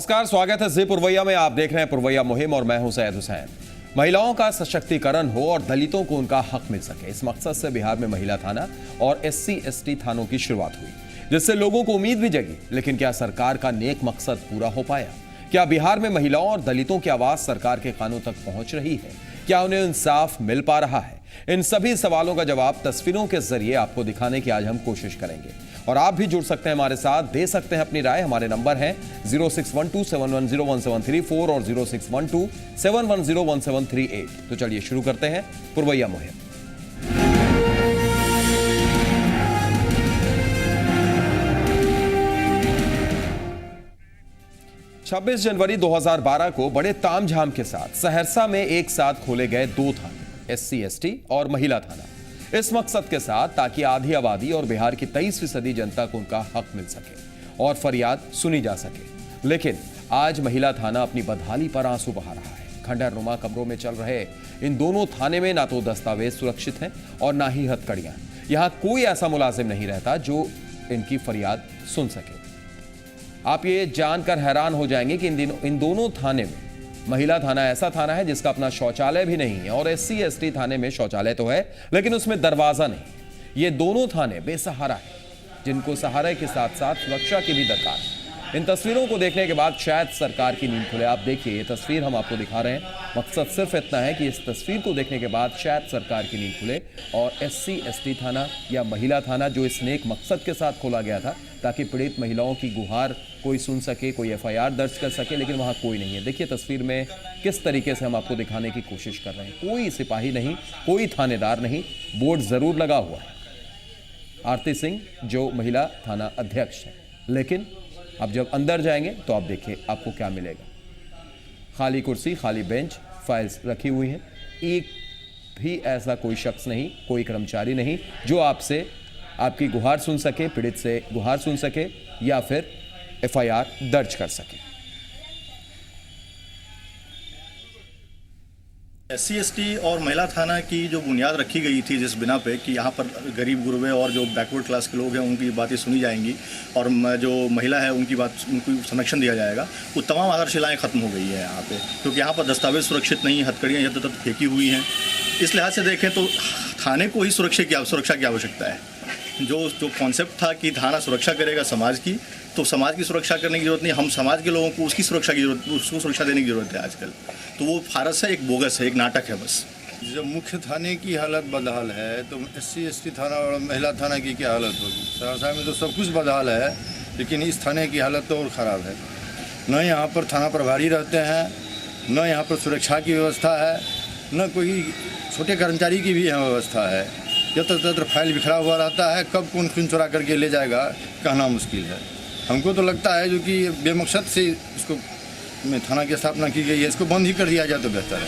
नमस्कार, स्वागत है जी पुरवैया में। आप देख रहे हैं पुरवैया मुहिम और मैं हूं सैयद हुसैन। महिलाओं का सशक्तिकरण हो और दलितों को उनका हक मिल सके, इस मकसद से बिहार में महिला थाना और SC/ST थानों की शुरुआत हुई, जिससे लोगों को उम्मीद भी जगी। लेकिन क्या सरकार का नेक मकसद पूरा हो पाया? क्या बिहार में महिलाओं और दलितों की आवाज सरकार के कानों तक पहुंच रही है? क्या उन्हें इंसाफ मिल पा रहा है? इन सभी सवालों का जवाब तस्वीरों के जरिए आपको दिखाने की आज हम कोशिश करेंगे। और आप भी जुड़ सकते हैं हमारे साथ, दे सकते हैं अपनी राय। हमारे नंबर हैं 0612710173 और 0612710138। तो चलिए शुरू करते हैं पुरवैया मुहिम। छब्बीस जनवरी 2012 को बड़े तामझाम के साथ सहरसा में एक साथ खोले गए 2 थाने, SC/ST और महिला थाना, इस मकसद के साथ ताकि आधी आबादी और बिहार की 23% जनता को उनका हक मिल सके और फरियाद सुनी जा सके। लेकिन आज महिला थाना अपनी बदहाली पर आंसू बहा रहा है। खंडहर नुमा कमरों में चल रहे इन दोनों थाने में ना तो दस्तावेज सुरक्षित हैं और ना ही हथकड़ियां। यहां कोई ऐसा मुलाजिम नहीं रहता जो इनकी फरियाद सुन सके। आप ये जानकर हैरान हो जाएंगे कि इन दोनों थाने में महिला थाना ऐसा थाना है जिसका अपना शौचालय भी नहीं है, और SC/ST थाने में शौचालय तो है लेकिन उसमें दरवाजा नहीं। ये दोनों थाने बेसहारा है, जिनको सहारे के साथ साथ सुरक्षा की भी दरकार है। इन तस्वीरों को देखने के बाद शायद सरकार की नींद खुले। आप देखिए, ये तस्वीर हम आपको दिखा रहे हैं। मकसद सिर्फ इतना है कि इस तस्वीर को देखने के बाद शायद सरकार की नींद खुले और SC/ST थाना या महिला थाना, जो इस नेक मकसद के साथ खोला गया था ताकि पीड़ित महिलाओं की गुहार कोई सुन सके, कोई FIR दर्ज कर सके, लेकिन वहाँ कोई नहीं है। देखिए तस्वीर में किस तरीके से हम आपको दिखाने की कोशिश कर रहे हैं। कोई सिपाही नहीं, कोई थानेदार नहीं, बोर्ड जरूर लगा हुआ है, आरती सिंह जो महिला थाना अध्यक्ष है। लेकिन अब जब अंदर जाएंगे तो आप देखिए आपको क्या मिलेगा। खाली कुर्सी, खाली बेंच, फाइल्स रखी हुई हैं। एक भी ऐसा कोई शख्स नहीं, कोई कर्मचारी नहीं जो आपसे आपकी गुहार सुन सके, पीड़ित से गुहार सुन सके या फिर FIR दर्ज कर सके। SC/ST और महिला थाना की जो बुनियाद रखी गई थी, जिस बिना पे कि यहाँ पर गरीब गुरबे और जो बैकवर्ड क्लास के लोग हैं उनकी बातें सुनी जाएंगी और जो महिला है उनकी बात, उनको संरक्षण दिया जाएगा, वो तमाम आधारशिलाएँ खत्म हो गई है यहाँ पे, क्योंकि यहाँ पर दस्तावेज सुरक्षित नहीं, हथकड़ियाँ इधर उधर फेंकी हुई हैं। इस लिहाज से देखें तो थाने को ही सुरक्षा की आवश्यकता है। जो कॉन्सेप्ट था कि थाना सुरक्षा करेगा समाज की, तो समाज की सुरक्षा करने की जरूरत नहीं, हम समाज के लोगों को उसकी सुरक्षा की जरूरत, उसको सुरक्षा देने की जरूरत है आजकल। तो वो फारस है, एक बोगस है, एक नाटक है बस। जब मुख्य थाने की हालत बदहाल है तो SC/ST थाना और महिला थाना की क्या हालत होगी? सहरसा में तो सब कुछ बदहाल है, लेकिन इस थाने की हालत तो और ख़राब है। न यहाँ पर थाना प्रभारी रहते हैं, न यहाँ पर सुरक्षा की व्यवस्था है, न कोई छोटे कर्मचारी की भी यहाँ व्यवस्था है। यत्र तत्र फाइल बिखरा हुआ रहता है, कब कौन खून चुरा करके ले जाएगा कहना मुश्किल है। हमको तो लगता है जो कि बेमकसद से इसको में थाना की स्थापना की गई है, इसको बंद ही कर दिया जाए तो बेहतर है।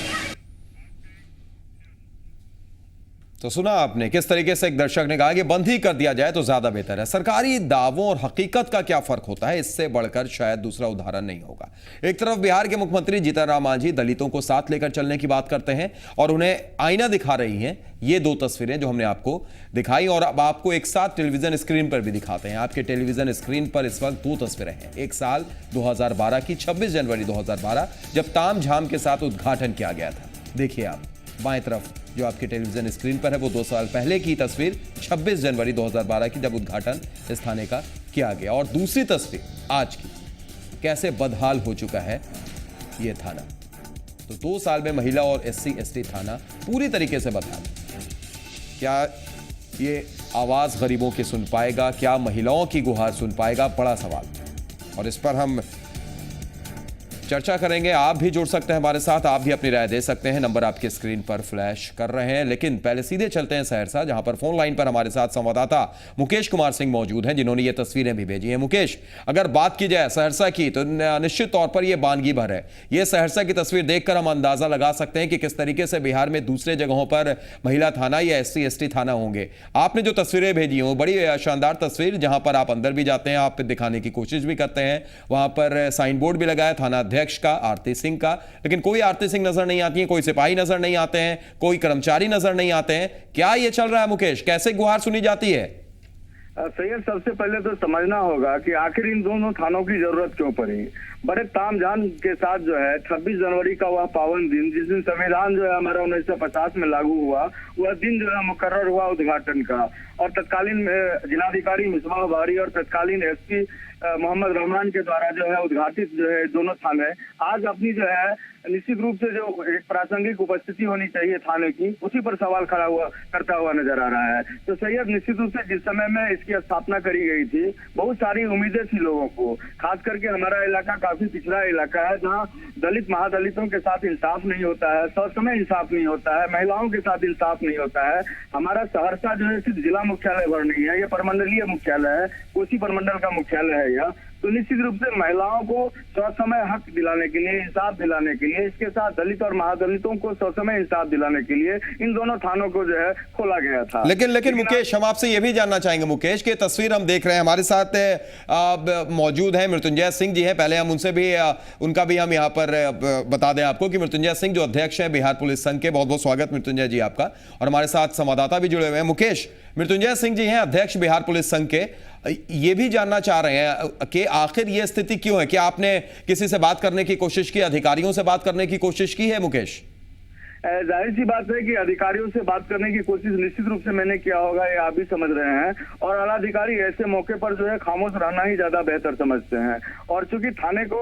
तो सुना आपने किस तरीके से एक दर्शक ने कहा कि बंद ही कर दिया जाए तो ज्यादा बेहतर है। सरकारी दावों और हकीकत का क्या फर्क होता है, इससे बढ़कर शायद दूसरा उदाहरण नहीं होगा। एक तरफ बिहार के मुख्यमंत्री जीतन राम मांझी दलितों को साथ लेकर चलने की बात करते हैं और उन्हें आईना दिखा रही हैं। ये 2 तस्वीरें जो हमने आपको दिखाई और अब आपको एक साथ टेलीविजन स्क्रीन पर भी दिखाते हैं। आपके टेलीविजन स्क्रीन पर इस वक्त 2 तस्वीरें हैं। एक साल 2012 की, 26 जनवरी 2012, जब तामझाम के साथ उद्घाटन किया गया था। देखिए आप बाएं तरफ जो आपके टेलीविजन स्क्रीन पर है वो 2 साल पहले की तस्वीर, 26 जनवरी 2012 की, जब उद्घाटन इस थाने का किया गया। और दूसरी तस्वीर आज की, कैसे बदहाल हो चुका है ये थाना। तो 2 साल में महिला और SC/ST थाना पूरी तरीके से बदहाल। क्या ये आवाज गरीबों की सुन पाएगा? क्या महिलाओं की गुहार सुन पाएगा? बड़ा सवाल। और इस पर हम चर्चा करेंगे। आप भी जुड़ सकते हैं हमारे साथ, आप भी अपनी राय दे सकते हैं। नंबर आपके स्क्रीन पर फ्लैश कर रहे हैं। लेकिन पहले सीधे चलते हैं सहरसा, जहां पर फोन लाइन पर हमारे साथ संवाददाता मुकेश कुमार सिंह मौजूद हैं, जिन्होंने ये तस्वीरें भी भेजी हैं। मुकेश, अगर बात की जाए सहरसा की तो निश्चित तौर पर यह बानगी भर है। ये सहरसा की तस्वीर देखकर हम अंदाजा लगा सकते हैं कि किस तरीके से बिहार में दूसरे जगहों पर महिला थाना या SC/ST थाना होंगे। आपने जो तस्वीरें भेजी हैं वो बड़ी शानदार तस्वीर, जहां पर आप अंदर भी जाते हैं, आप दिखाने की कोशिश भी करते हैं। वहां पर साइन बोर्ड भी लगाया थाना अध्यक्ष का, आरती सिंह का, लेकिन कोई आरती सिंह नजर नहीं आती है, कोई सिपाही नजर नहीं आते हैं, कोई कर्मचारी नजर नहीं आते हैं। क्या ये चल रहा है मुकेश? कैसे गुहार सुनी जाती है? सैयद, सबसे पहले तो समझना होगा कि आखिर इन दोनों थानों की जरूरत क्यों पड़ी। बड़े तामझाम के साथ जो है 26 जनवरी का वह पावन दिन, जिस दिन संविधान जो है हमारा 1950 में लागू हुआ, वह दिन जो है मुकर्रर हुआ उद्घाटन का, और तत्कालीन जिलाधिकारी मिसबाह बारी और तत्कालीन एसपी मोहम्मद रहमान के द्वारा जो है उद्घाटित जो है दोनों थाने आज अपनी जो है निश्चित रूप से जो एक प्रासंगिक उपस्थिति होनी चाहिए थाने की, उसी पर सवाल खड़ा हुआ करता हुआ नजर आ रहा है। तो सैयद, निश्चित रूप से जिस समय में इसकी स्थापना करी गई थी, बहुत सारी उम्मीदें थी लोगों को, खास करके हमारा इलाका काफी पिछड़ा इलाका है, जहाँ दलित महादलितों के साथ इंसाफ नहीं होता है, समय इंसाफ नहीं होता है, महिलाओं के साथ इंसाफ नहीं होता है। हमारा सहरसा जो है सिर्फ जिला मुख्यालय भर नहीं है, यह प्रमंडलीय मुख्यालय है, कोसी प्रमंडल का मुख्यालय है यह। तो निश्चित रूप से महिलाओं को ससमय हक दिलाने के लिए, इंसाफ दिलाने के लिए, इसके साथ दलित और महादलितों को ससमय इंसाफ दिलाने के लिए इन दोनों थानों को जो है खोला गया था। लेकिन मुकेश, हम आपसे यह भी जानना चाहेंगे मुकेश, कि तस्वीर हम देख रहे हैं, हमारे साथ मौजूद है मृत्युंजय सिंह जी हैं। पहले हम उनसे भी उनका भी हम यहाँ पर बता दें आपको कि मृत्युंजय सिंह जो अध्यक्ष है बिहार पुलिस संघ के, बहुत बहुत स्वागत मृत्युंजय जी आपका। और हमारे साथ संवाददाता भी जुड़े हुए हैं। मुकेश, मृत्युंजय सिंह जी हैं अध्यक्ष बिहार पुलिस संघ के, ये भी जानना चाह रहे हैं कि आखिर ये स्थिति क्यों है। क्या आपने किसी से बात करने की कोशिश की, अधिकारियों से बात करने की कोशिश की है मुकेश? जाहिर सी बात है कि अधिकारियों से बात करने की कोशिश निश्चित रूप से मैंने किया होगा, ये आप भी समझ रहे हैं। और आला अधिकारी ऐसे मौके पर जो है खामोश रहना ही ज्यादा बेहतर समझते हैं। और चूंकि थाने को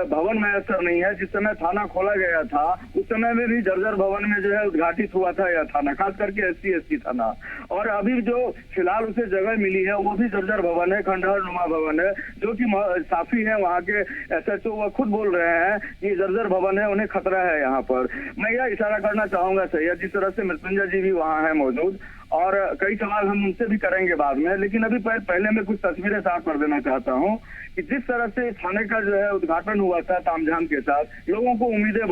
भवन में असर नहीं है, जिस समय थाना खोला गया था उस समय में भी जर्जर भवन में जो है उद्घाटित हुआ था यह थाना, खास करके SC/ST थाना। और अभी जो फिलहाल उसे जगह मिली है वो भी जर्जर भवन है, खंडहर नुमा भवन है, जो कि साफी है। वहाँ के SHO वह खुद बोल रहे हैं कि जर्जर भवन है, उन्हें खतरा है यहाँ पर। मैं यह इशारा करना चाहूंगा सैयद, जिस तरह से मृत्युंजय जी भी वहाँ है मौजूद, और कई सवाल हम उनसे भी करेंगे बाद में, लेकिन अभी पहले मैं कुछ तस्वीरें साफ कर देना चाहता हूँ कि जिस तरह से थाने का जो है उद्घाटन हुआ था तामझाम के साथ, लोगों को उम्मीदें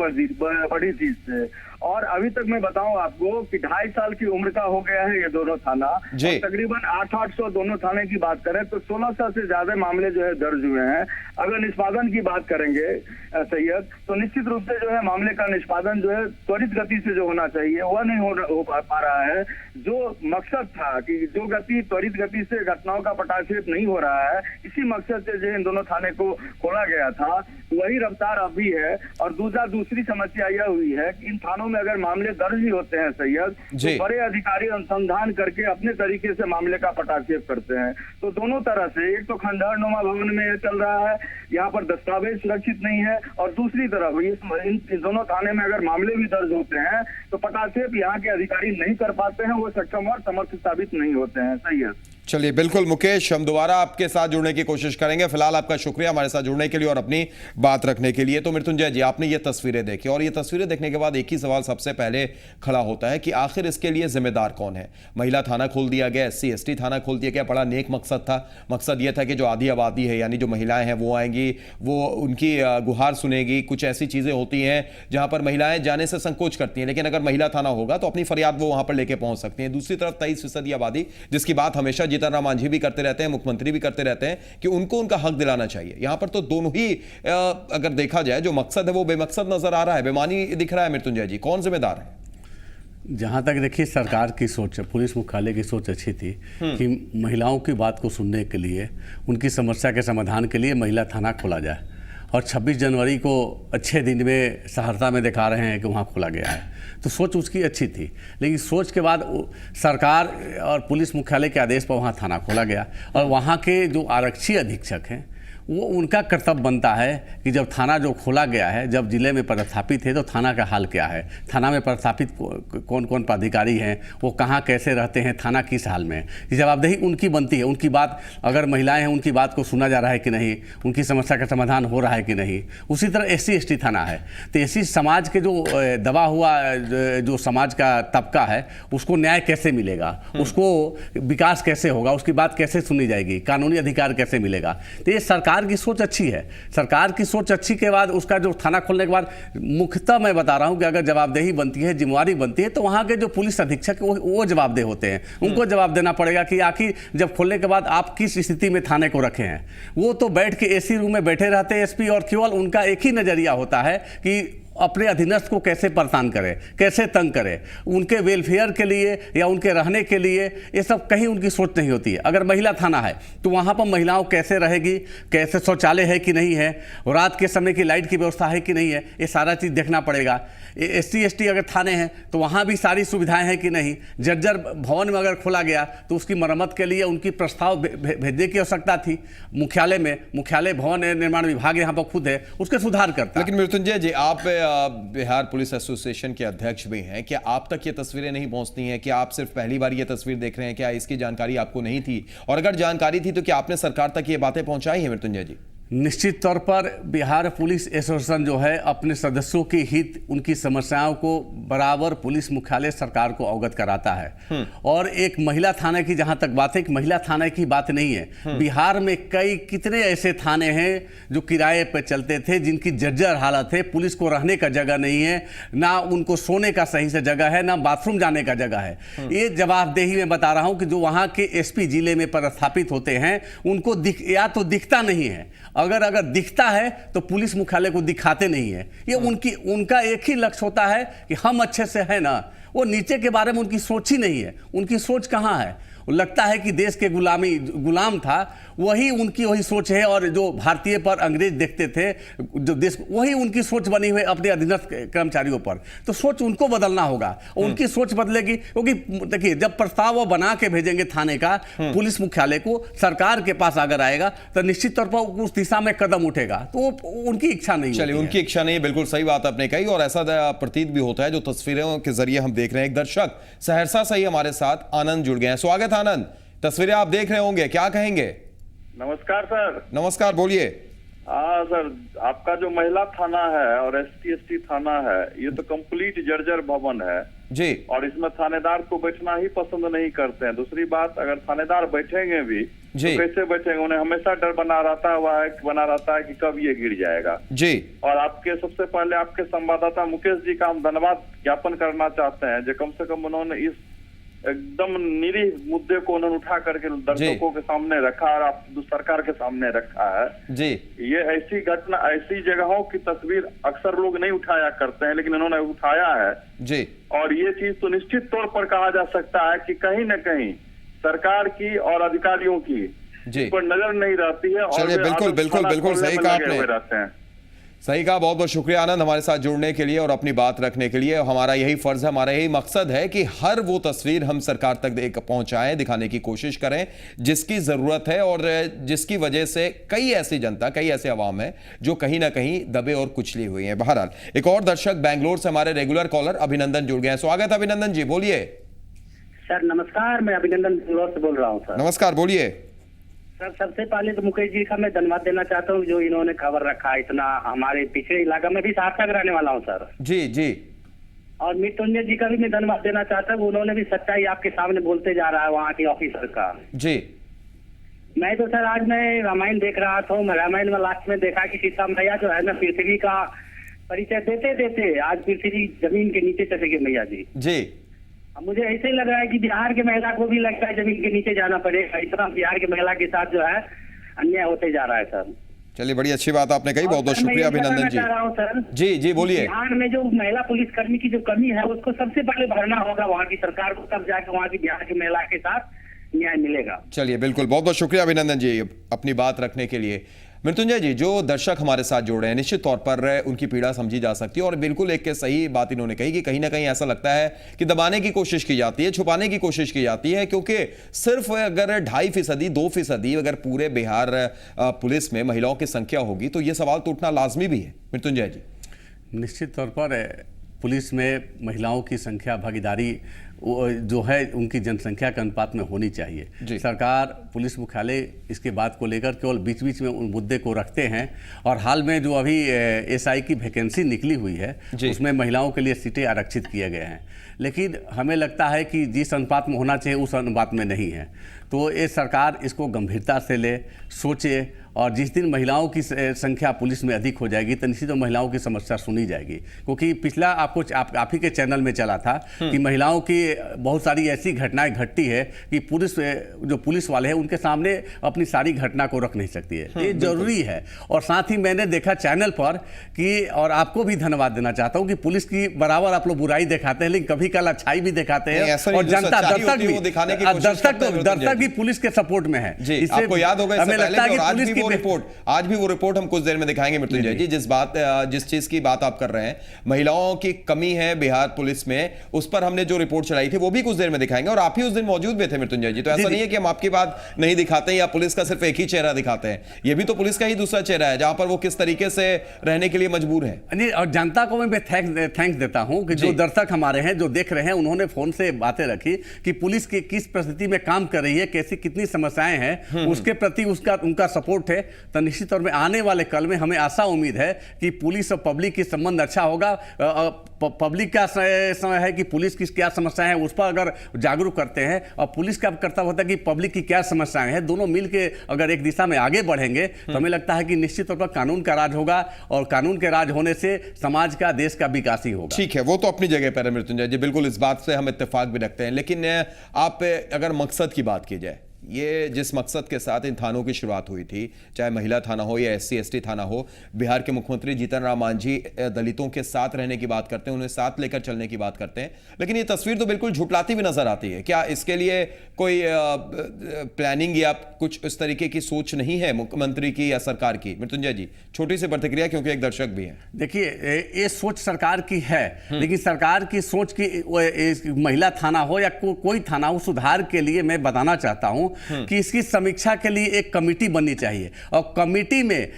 बढ़ी थी इससे। और अभी तक मैं बताऊं आपको कि 2.5 साल की उम्र का हो गया है ये दोनों थाना। तकरीबन 800 दोनों थाने की बात करें तो 1600 से ज्यादा मामले जो है दर्ज हुए हैं। अगर निष्पादन की बात करेंगे सैयद, तो निश्चित रूप से जो है मामले का निष्पादन जो है त्वरित गति से जो होना चाहिए वह नहीं हो पा रहा है। जो मकसद था कि जो गति त्वरित गति से घटनाओं का पटाक्षेप नहीं हो रहा है, इसी मकसद से जो इन दोनों थाने को खोला गया था, वही रफ्तार अब भी है। और दूसरी समस्या यह हुई है कि इन थानों में अगर मामले दर्ज ही होते हैं सैयद, तो बड़े अधिकारी अनुसंधान करके अपने तरीके से मामले का पटाक्षेप करते हैं। तो दोनों तरह से, एक तो खंडहर नुमा भवन में यह चल रहा है, यहाँ पर दस्तावेज सुरक्षित नहीं है, और दूसरी तरफ इन दोनों थाने में अगर मामले भी दर्ज होते हैं तो पटाक्षेप यहाँ के अधिकारी नहीं कर पाते हैं, वो सक्षम और समर्थ साबित नहीं होते हैं सैयद। चलिए, बिल्कुल मुकेश, हम दोबारा आपके साथ जुड़ने की कोशिश करेंगे। फिलहाल आपका शुक्रिया हमारे साथ जुड़ने के लिए और अपनी बात रखने के लिए। तो मृत्युंजय जी, आपने ये तस्वीरें देखी, और ये तस्वीरें देखने के बाद एक ही सवाल सबसे पहले खड़ा होता है कि आखिर इसके लिए जिम्मेदार कौन है। महिला थाना खोल दिया गया, SC/ST थाना खोल दिया गया, बड़ा नेक मकसद था। मकसद ये था कि जो आधी आबादी है, यानी जो महिलाएं हैं, वो आएंगी, वो उनकी गुहार सुनेगी। कुछ ऐसी चीज़ें होती हैं जहाँ पर महिलाएं जाने से संकोच करती हैं, लेकिन अगर महिला थाना होगा तो अपनी फरियाद वो वहाँ पर लेके पहुँच सकती हैं। दूसरी तरफ 23% आबादी, जिसकी बात हमेशा जीतन राम मांझी भी करते रहते हैं, मुख्यमंत्री भी करते रहते हैं कि उनको उनका हक दिलाना चाहिए। यहां पर तो दोनों ही अगर देखा जाए, जो मकसद है वो बेमकसद नजर आ रहा है, बेमानी दिख रहा है। मृत्युंजय जी, कौन जिम्मेदार है? जहाँ तक देखिए, सरकार की सोच, पुलिस मुख्यालय की सोच अच्छी थी कि महिलाओं की बात को सुनने के लिए, उनकी समस्या के समाधान के लिए महिला थाना खोला जाए। और 26 जनवरी को अच्छे दिन में सहरसा में दिखा रहे हैं कि वहाँ खोला गया है, तो सोच उसकी अच्छी थी। लेकिन सोच के बाद सरकार और पुलिस मुख्यालय के आदेश पर वहाँ थाना खोला गया, और वहाँ के जो आरक्षी अधीक्षक हैं, वो उनका कर्तव्य बनता है कि जब थाना जो खोला गया है, जब जिले में पदस्थापित है, तो थाना का हाल क्या है, थाना में पदस्थापित कौन कौन पदाधिकारी हैं, वो कहाँ कैसे रहते हैं, थाना किस हाल में है, जवाबदेही उनकी बनती है। उनकी बात, अगर महिलाएं हैं, उनकी बात को सुना जा रहा है कि नहीं, उनकी समस्या का समाधान हो रहा है कि नहीं। उसी तरह SC/ST थाना है, तो SC समाज के जो दबा हुआ जो समाज का तबका है, उसको न्याय कैसे मिलेगा, उसको विकास कैसे होगा, उसकी बात कैसे सुनी जाएगी, कानूनी अधिकार कैसे मिलेगा। तो ये सरकार की सोच अच्छी है। सरकार की सोच अच्छी के बाद उसका जो थाना खोलने के बाद, मुख्यतः मैं बता रहा हूं कि अगर जवाबदेही बनती है, जिम्मेवारी बनती है, तो वहां के जो पुलिस अधीक्षक वो जवाबदेह होते हैं। उनको जवाब देना पड़ेगा कि आखिर जब खोलने के बाद आप किस स्थिति में थाने को रखे हैं। वो तो बैठ के AC रूम में बैठे रहते हैं SP, और केवल उनका एक ही नजरिया होता है कि अपने अधीनस्थ को कैसे परेशान करे, कैसे तंग करे, उनके वेलफेयर के लिए या उनके रहने के लिए, ये सब कहीं उनकी सोच नहीं होती है। अगर महिला थाना है तो वहाँ पर महिलाओं कैसे रहेगी, कैसे शौचालय है कि नहीं है, रात के समय की लाइट की व्यवस्था है कि नहीं है, ये सारा चीज़ देखना पड़ेगा। SC ST अगर थाने हैं तो वहाँ भी सारी सुविधाएं हैं कि नहीं। जर्जर भवन में अगर खोला गया तो उसकी मरम्मत के लिए उनकी प्रस्ताव भेजने की आवश्यकता थी मुख्यालय में। मुख्यालय भवन निर्माण विभाग यहाँ पर खुद है, उसके सुधार करता। लेकिन मृत्युंजय जी, आप बिहार पुलिस एसोसिएशन के अध्यक्ष भी हैं, क्या आप तक ये तस्वीरें नहीं पहुंचती हैं? क्या आप सिर्फ पहली बार ये तस्वीर देख रहे हैं? क्या इसकी जानकारी आपको नहीं थी? और अगर जानकारी थी तो क्या आपने सरकार तक ये बातें पहुंचाई हैं मृत्युंजय जी? निश्चित तौर पर बिहार पुलिस एसोसिएशन जो है अपने सदस्यों के हित, उनकी समस्याओं को बराबर पुलिस मुख्यालय सरकार को अवगत कराता है। और एक महिला थाने की जहां तक बात है, एक महिला थाने की बात नहीं है। बिहार में कितने ऐसे थाने हैं जो किराए पर चलते थे, जिनकी जर्जर हालत है, पुलिस को रहने का जगह नहीं है, ना उनको सोने का सही से जगह है, ना बाथरूम जाने का जगह है। ये जवाबदेही में बता रहा हूं कि जो वहां के SP जिले में पदस्थापित होते हैं उनको या तो दिखता नहीं है, अगर दिखता है तो पुलिस मुख्यालय को दिखाते नहीं है। ये उनका एक ही लक्ष्य होता है कि हम अच्छे से है ना, वो नीचे के बारे में उनकी सोच ही नहीं है। उनकी सोच कहाँ है? लगता है कि देश के गुलाम था, वही सोच है। और जो भारतीय पर अंग्रेज देखते थे, जो देश, वही उनकी सोच बनी हुई अपने अधीनस्थ कर्मचारियों पर। तो सोच उनको बदलना होगा, उनकी सोच बदलेगी। क्योंकि देखिए, जब प्रस्ताव वो बना के भेजेंगे थाने का पुलिस मुख्यालय को, सरकार के पास अगर आएगा तो निश्चित तौर पर उस दिशा में कदम उठेगा। तो उनकी इच्छा नहीं। चलिए, उनकी इच्छा नहीं है, बिल्कुल सही बात आपने कही। और ऐसा प्रतीत भी होता है जो तस्वीरों के जरिए हम देख रहे हैं। एक दर्शक सहरसा से ही हमारे साथ आनंद जुड़ गए हैं। स्वागत आनंद, तस्वीरें आप देख रहे होंगे, क्या कहेंगे? नमस्कार सर। नमस्कार, बोलिए। हाँ सर, आपका जो महिला थाना है और ST ST थाना है, ये तो कंप्लीट जर्जर भवन है जी। और इसमें थानेदार को बैठना ही पसंद नहीं करते हैं। दूसरी बात, अगर थानेदार बैठेंगे भी जी, तो कैसे बैठेंगे? उन्हें हमेशा डर बना रहता है कि कब ये गिर जाएगा जी। और आपके सबसे पहले आपके संवाददाता मुकेश जी का हम धन्यवाद ज्ञापन करना चाहते हैं, जो कम से कम उन्होंने इस एकदम निरीह मुद्दे को उन्होंने उठा करके दर्शकों के सामने रखा और आप सरकार के सामने रखा है जी। ये ऐसी घटना, ऐसी जगहों की तस्वीर अक्सर लोग नहीं उठाया करते हैं, लेकिन इन्होंने उठाया है जी। और ये चीज तो निश्चित तौर पर कहा जा सकता है कि कहीं न कहीं सरकार की और अधिकारियों की जी पर नजर नहीं रहती है। चलिए, बिल्कुल बिल्कुल बिल्कुल सही कहा आपने, रहते हैं। सही कहा। बहुत बहुत शुक्रिया आनंद, हमारे साथ जुड़ने के लिए और अपनी बात रखने के लिए। हमारा यही फर्ज है, हमारा यही मकसद है कि हर वो तस्वीर हम सरकार तक पहुंचाएं, दिखाने की कोशिश करें जिसकी जरूरत है और जिसकी वजह से कई ऐसी जनता, कई ऐसे अवाम है जो कहीं ना कहीं दबे और कुचली हुई है। बहरहाल, एक और दर्शक बैंगलोर से हमारे रेगुलर कॉलर अभिनंदन जुड़ गए हैं। स्वागत अभिनंदन जी, बोलिए। सर नमस्कार, मैं अभिनंदन बैंगलोर से बोल रहा हूँ सर। नमस्कार, बोलिए। सर सबसे पहले तो मुकेश जी का मैं धन्यवाद देना चाहता हूँ जो इन्होंने खबर रखा। इतना हमारे पिछड़े इलाका में भी सार्थक रहने वाला हूँ सर। जी जी। और मृत्युंजय जी का भी मैं धन्यवाद देना चाहता हूँ, उन्होंने भी सच्चाई आपके सामने बोलते जा रहा है वहाँ के ऑफिसर का। जी। मैं तो सर आज मैं रामायण देख रहा था, मैं रामायण में लास्ट में देखा कि सीता मैया जो है ना पृथ्वी का परिचय देते देते आज पृथ्वी जमीन के नीचे चले गए मैया जी। जी। अब मुझे ऐसे ही लग रहा है कि बिहार के महिला को भी लगता है जमीन के नीचे जाना पड़ेगा। इतना बिहार के महिला के साथ जो है अन्याय होते जा रहा है सर। चलिए, बड़ी अच्छी बात आपने कही, बहुत बहुत शुक्रिया अभिनंदन जी। सर जी जी, बोलिए। बिहार में जो महिला पुलिसकर्मी की जो कमी है उसको सबसे पहले भरना होगा वहाँ की सरकार को, तब जाके वहाँ की बिहार की महिला के साथ न्याय मिलेगा। चलिए, बिल्कुल, बहुत बहुत शुक्रिया अभिनंदन जी अपनी बात रखने के लिए। मृत्युंजय जी, जो दर्शक हमारे साथ जुड़ रहे हैं, निश्चित तौर पर उनकी पीड़ा समझी जा सकती है और बिल्कुल एक सही बात इन्होंने कही कि कहीं ना कहीं ऐसा लगता है कि दबाने की कोशिश की जाती है, छुपाने की कोशिश की जाती है, क्योंकि सिर्फ अगर 2.5%, 2% अगर पूरे बिहार पुलिस में महिलाओं की संख्या होगी तो ये सवाल तो उठना लाजमी भी है। मृत्युंजय जी, निश्चित तौर पर पुलिस में महिलाओं की संख्या, भागीदारी जो है उनकी जनसंख्या के अनुपात में होनी चाहिए। सरकार, पुलिस मुख्यालय इसके बात को लेकर केवल बीच बीच में उन मुद्दे को रखते हैं। और हाल में जो अभी SI की वैकेंसी निकली हुई है उसमें महिलाओं के लिए सीटें आरक्षित किए गए हैं, लेकिन हमें लगता है कि जिस अनुपात में होना चाहिए उस अनुपात में नहीं है। तो ये सरकार इसको गंभीरता से ले, सोचे और जिस दिन महिलाओं की संख्या पुलिस में अधिक हो जाएगी तो निश्चित महिलाओं की समस्या सुनी जाएगी। क्योंकि पिछला आप ही के चैनल में चला था कि महिलाओं की बहुत सारी ऐसी घटनाएं घटती है कि जो पुलिस वाले हैं उनके सामने अपनी सारी घटना को रख नहीं सकती है। ये जरूरी है। और साथ ही मैंने देखा चैनल पर कि, और आपको भी धन्यवाद देना चाहता हूं कि पुलिस की बराबर आप लोग बुराई दिखाते हैं लेकिन कभी कल अच्छाई भी दिखाते हैं, और जनता दर्शक भी पुलिस के सपोर्ट में है। आपको याद होगा इससे पहले कि आज भी वो रिपोर्ट हम कुछ देर में दिखाएंगे मृत्युंजय जी। जिस चीज की बात आप कर रहे हैं, महिलाओं की कमी है बिहार पुलिस में, उस पर हमने जो रिपोर्ट चलाई थी वो भी कुछ देर में दिखाएंगे। और आप ही उस दिन मौजूद भी थे मृत्युंजय जी, तो ऐसा नहीं है कि हम आपकी बात नहीं दिखाते हैं या पुलिस का सिर्फ एक ही चेहरा दिखाते हैं। ये भी तो पुलिस का ही दूसरा चेहरा है जहां पर वो किस तरीके से रहने के लिए मजबूर है। और जनता को मैं थैंक्स देता हूं कि जो दर्शक हमारे हैं, जो देख रहे हैं, उन्होंने फोन से बातें रखी कि पुलिस की किस परिस्थिति में काम कर रही है, कैसी कितनी समस्याएं हैं, उसके प्रति उनका सपोर्ट है। तो निश्चित तौर में आने वाले कल में हमें आशा उम्मीद है कि पुलिस और पब्लिक की संबंध अच्छा होगा। पब्लिक का समय है कि पुलिस की क्या समस्याएं हैं उस पर अगर जागरूक करते हैं, और पुलिस का कर्तव्य होता है कि पब्लिक की क्या समस्याएं हैं, दोनों मिलकर अगर एक दिशा में आगे बढ़ेंगे तो हमें लगता है कि निश्चित तौर पर कानून का राज होगा, और कानून के राज होने से समाज का, देश का विकास ही होगा। ठीक है, वो तो अपनी जगह पर है मृत्युंजय जी, बिल्कुल इस बात से हम इत्तेफाक भी रखते हैं। लेकिन आप अगर मकसद की बात की जाए, ये जिस मकसद के साथ इन थानों की शुरुआत हुई थी, चाहे महिला थाना हो या SC/ST थाना हो, बिहार के मुख्यमंत्री जीतन राम मांझी दलितों के साथ रहने की बात करते हैं, उन्हें साथ लेकर चलने की बात करते हैं, लेकिन ये तस्वीर तो बिल्कुल झुटलाती भी नजर आती है। क्या इसके लिए कोई प्लानिंग या कुछ इस तरीके की सोच नहीं है मुख्यमंत्री की या सरकार की? मृत्युंजय जी, छोटी सी प्रतिक्रिया, क्योंकि एक दर्शक भी है। देखिए, ये सोच सरकार की है, लेकिन सरकार की सोच की महिला थाना हो या कोई थाना हो, सुधार के लिए मैं बताना चाहता हूं कि इसकी समीक्षा के लिए एक कमेटी बननी चाहिए, और कमेटी में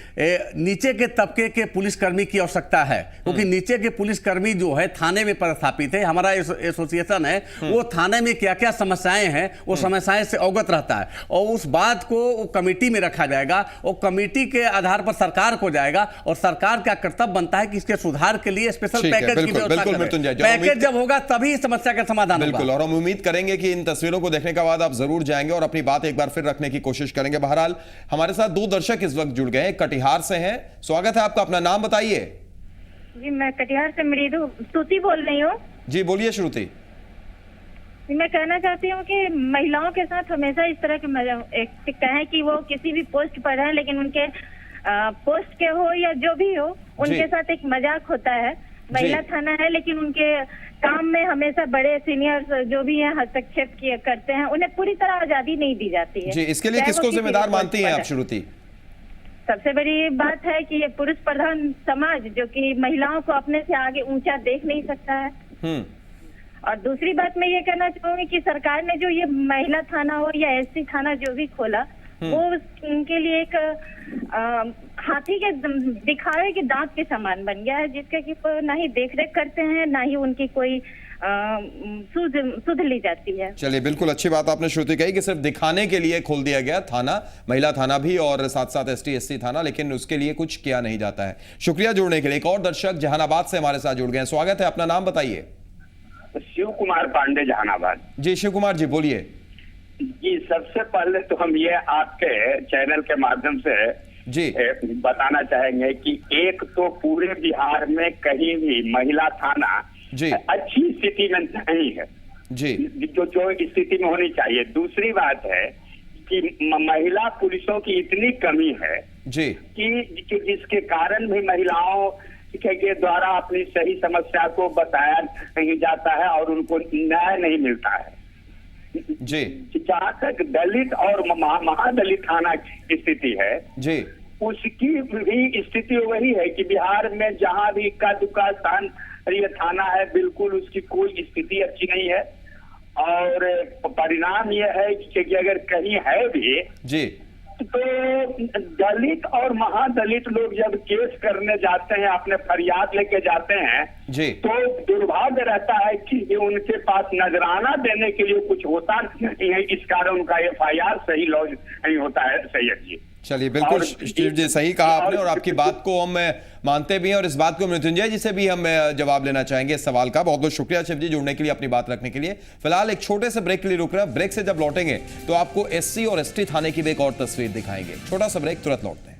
नीचे के तबके के पुलिसकर्मी की आवश्यकता है, क्योंकि नीचे के पुलिसकर्मी जो है थाने में पदस्थापित है, हमारा एसोसिएशन है, वो थाने में क्या क्या समस्याएं हैं वो समस्याएं से अवगत रहता है, और उस बात को कमेटी में रखा जाएगा, और कमेटी के आधार पर सरकार को जाएगा, और सरकार का कर्तव्य बनता है कि इसके सुधार के लिए स्पेशल पैकेज की व्यवस्था करें। पैकेज जब होगा तभी समस्या का समाधान होगा। बिल्कुल, और हम उम्मीद करेंगे कि इन तस्वीरों को देखने के बाद आप जरूर जाएंगे और अपनी बात एक बार फिर रखने की कोशिश करेंगे। बहरहाल हमारे साथ दो दर्शक इस वक्त जुड़ गए, कटिहार से हैं। स्वागत है आपका, अपना नाम बताइए। जी, मैं कटिहार से मृदु श्रुति बोल रही हूँ। जी बोलिए श्रुति। मैं कहना चाहती हूँ कि महिलाओं के साथ हमेशा इस तरह के कहें कि वो किसी भी पोस्ट पर हैं, लेकिन उनके पोस्ट के हो या जो भी हो, उनके साथ एक मजाक होता है। महिला थाना है, लेकिन उनके काम में हमेशा बड़े सीनियर जो भी हैं हस्तक्षेप करते हैं, उन्हें पूरी तरह आजादी नहीं दी जाती है। जी, इसके लिए किसको जिम्मेदार मानती हैं आप श्रुति? सबसे बड़ी बात है कि ये पुरुष प्रधान समाज, जो कि महिलाओं को अपने से आगे ऊंचा देख नहीं सकता है। और दूसरी बात मैं ये कहना चाहूंगी कि सरकार ने जो ये महिला थाना हो या SC थाना जो भी खोला, वो उनके लिए एक हाथी के दिखावे के दांत के समान बन गया है, जिसके कि ना ही देखरेख करते हैं, ना ही उनकी कोई सुध ली जाती है। चलिए, बिल्कुल अच्छी बात आपने श्रुति कही कि सिर्फ दिखाने के लिए खोल दिया गया थाना, महिला थाना भी और साथ साथ ST/SC थाना, लेकिन उसके लिए कुछ किया नहीं जाता है। शुक्रिया जुड़ने के लिए। एक और दर्शक जहानाबाद से हमारे साथ जुड़ गए हैं। स्वागत है, अपना नाम बताइए। शिव कुमार पांडे, जहानाबाद। जी शिव कुमार जी, बोलिए। जी, सबसे पहले तो हम ये आपके चैनल के माध्यम से जी बताना चाहेंगे कि एक तो पूरे बिहार में कहीं भी महिला थाना जी अच्छी स्थिति में नहीं है जी, जो स्थिति में होनी चाहिए। दूसरी बात है कि महिला पुलिसों की इतनी कमी है जी कि जिसके कारण भी महिलाओं के द्वारा अपनी सही समस्या को बताया नहीं जाता है और उनको न्याय नहीं मिलता है। जी, जहाँ तक दलित और महादलित थाना की स्थिति है जी, उसकी भी स्थिति वही है कि बिहार में जहाँ भी इक्का दुक्का स्थान ये थाना है, बिल्कुल उसकी कोई स्थिति अच्छी नहीं है। और परिणाम यह है कि अगर कहीं है भी जी, तो दलित और महादलित लोग जब केस करने जाते हैं, अपने फरियाद लेके जाते हैं जी, तो दुर्भाग्य रहता है कि उनके पास नजराना देने के लिए कुछ होता नहीं है, इस कारण उनका FIR सही लॉन्च नहीं होता है। सैयद जी, चलिए, बिल्कुल और शिव जी, सही कहा आपने और आपकी बात को हम मानते भी हैं और इस बात को मृत्युंजय जी से भी हम जवाब लेना चाहेंगे इस सवाल का। बहुत बहुत शुक्रिया शिव जी जुड़ने के लिए, अपनी बात रखने के लिए। फिलहाल एक छोटे से ब्रेक के लिए रुक रहे हैं। ब्रेक से जब लौटेंगे तो आपको एससी और एसटी थाने की भी एक और तस्वीर दिखाएंगे। छोटा सा ब्रेक, तुरंत लौटते हैं।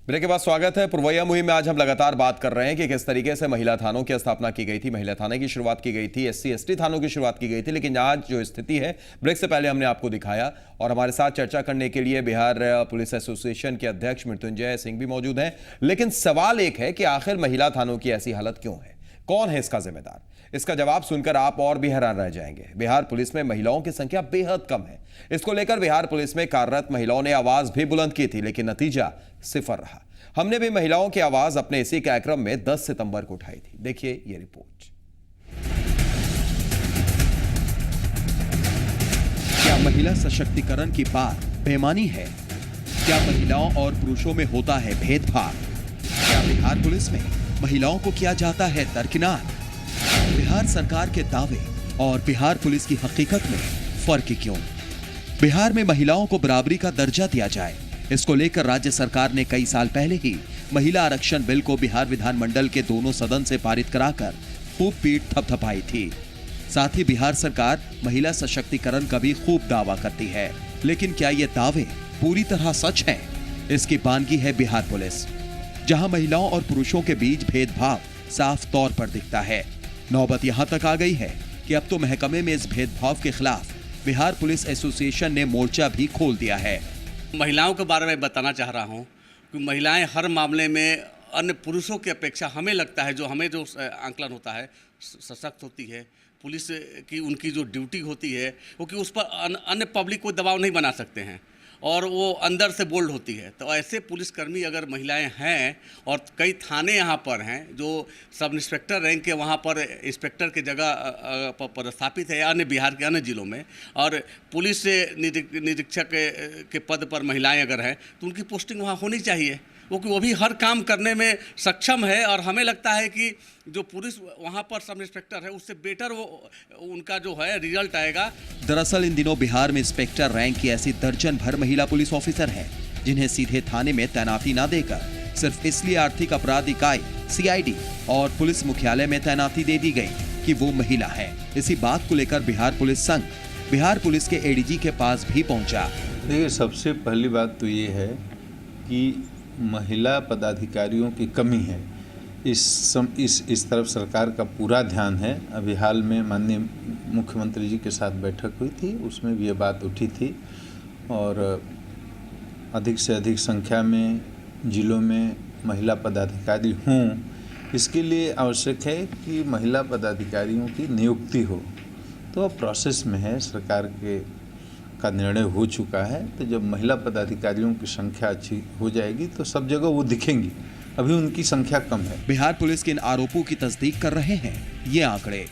ब्रेक के बाद स्वागत है। पुरवैया मुहिम में आज हम लगातार बात कर रहे हैं कि किस तरीके से महिला थानों की स्थापना की गई थी, महिला थाने की शुरुआत की गई थी, एससी एसटी थानों की शुरुआत की गई थी। लेकिन आज जो स्थिति है, ब्रेक से पहले हमने आपको दिखाया और हमारे साथ चर्चा करने के लिए बिहार पुलिस एसोसिएशन के अध्यक्ष मृत्युंजय सिंह भी मौजूद हैं। लेकिन सवाल एक है कि आखिर महिला थानों की ऐसी हालत क्यों है, कौन है इसका जिम्मेदार? इसका जवाब सुनकर आप और भी हैरान रह जाएंगे। बिहार पुलिस में महिलाओं की संख्या बेहद कम है। इसको लेकर बिहार पुलिस में कार्यरत महिलाओं ने आवाज भी बुलंद की थी, लेकिन नतीजा सिफर रहा। हमने भी महिलाओं की आवाज अपने इसी कार्यक्रम में 10 सितंबर को उठाई थी। देखिए ये रिपोर्ट। क्या महिला सशक्तिकरण की बात बेईमानी है? क्या महिलाओं और पुरुषों में होता है भेदभाव? क्या बिहार पुलिस में महिलाओं को किया जाता है दरकिनार? बिहार सरकार के दावे और बिहार पुलिस की हकीकत में फर्क क्यों? बिहार में महिलाओं को बराबरी का दर्जा दिया जाए, इसको लेकर राज्य सरकार ने कई साल पहले ही महिला आरक्षण बिल को बिहार विधानमंडल के दोनों सदन से पारित कराकर खूब पीठ थपथपाई थी। साथ ही बिहार सरकार महिला सशक्तिकरण का भी खूब दावा करती है। लेकिन क्या ये दावे पूरी तरह सच हैं? इसकी बानगी है बिहार पुलिस, जहां महिलाओं और पुरुषों के बीच भेदभाव साफ तौर पर दिखता है। नौबत यहां तक आ गई है कि अब तो महकमे में इस भेदभाव के खिलाफ बिहार पुलिस एसोसिएशन ने मोर्चा भी खोल दिया है। महिलाओं के बारे में बताना चाह रहा हूं कि महिलाएं हर मामले में अन्य पुरुषों की अपेक्षा हमें लगता है, जो हमें जो आंकलन होता है, सशक्त होती है। पुलिस की उनकी जो ड्यूटी होती है वो कि उस पर अन्य पब्लिक को दबाव नहीं बना सकते हैं और वो अंदर से बोल्ड होती है। तो ऐसे पुलिसकर्मी अगर महिलाएं हैं और कई थाने यहाँ पर हैं जो सब इंस्पेक्टर रैंक के वहाँ पर इंस्पेक्टर की जगह पदस्थापित है, अन्य बिहार के अन्य जिलों में, और पुलिस निरीक्षक के पद पर महिलाएं अगर हैं तो उनकी पोस्टिंग वहाँ होनी चाहिए, क्योंकि वो भी हर काम करने में सक्षम है। और हमें लगता है कि जो पुलिस वहाँ पर सब इंस्पेक्टर है उससे बेटर वो उनका जो है रिजल्ट आएगा। दरअसल इन दिनों बिहार में इंस्पेक्टर रैंक की ऐसी दर्जन भर महिला पुलिस ऑफिसर हैं जिन्हें सीधे थाने में तैनाती न देकर सिर्फ इसलिए आर्थिक अपराध इकाई सीआईडी और पुलिस मुख्यालय में तैनाती दे दी गई कि वो महिला है। इसी बात को लेकर बिहार पुलिस संघ बिहार पुलिस के एडीजी के पास भी पहुंचा। देखिए, सबसे पहली बात तो ये है कि महिला पदाधिकारियों की कमी है। इस तरफ सरकार का पूरा ध्यान है। अभी हाल में माननीय मुख्यमंत्री जी के साथ बैठक हुई थी, उसमें भी ये बात उठी थी और अधिक से अधिक संख्या में जिलों में महिला पदाधिकारी हों, इसके लिए आवश्यक है कि महिला पदाधिकारियों की नियुक्ति हो। तो अब प्रोसेस में है, सरकार का निर्णय हो चुका है। तो जब महिला पदाधिकारियों की संख्या अच्छी हो जाएगी तो सब जगह वो दिखेंगी। अभी उनकी संख्या कम है। बिहार पुलिस के इन आरोपों की तस्दीक कर रहे हैं ये आंकड़े।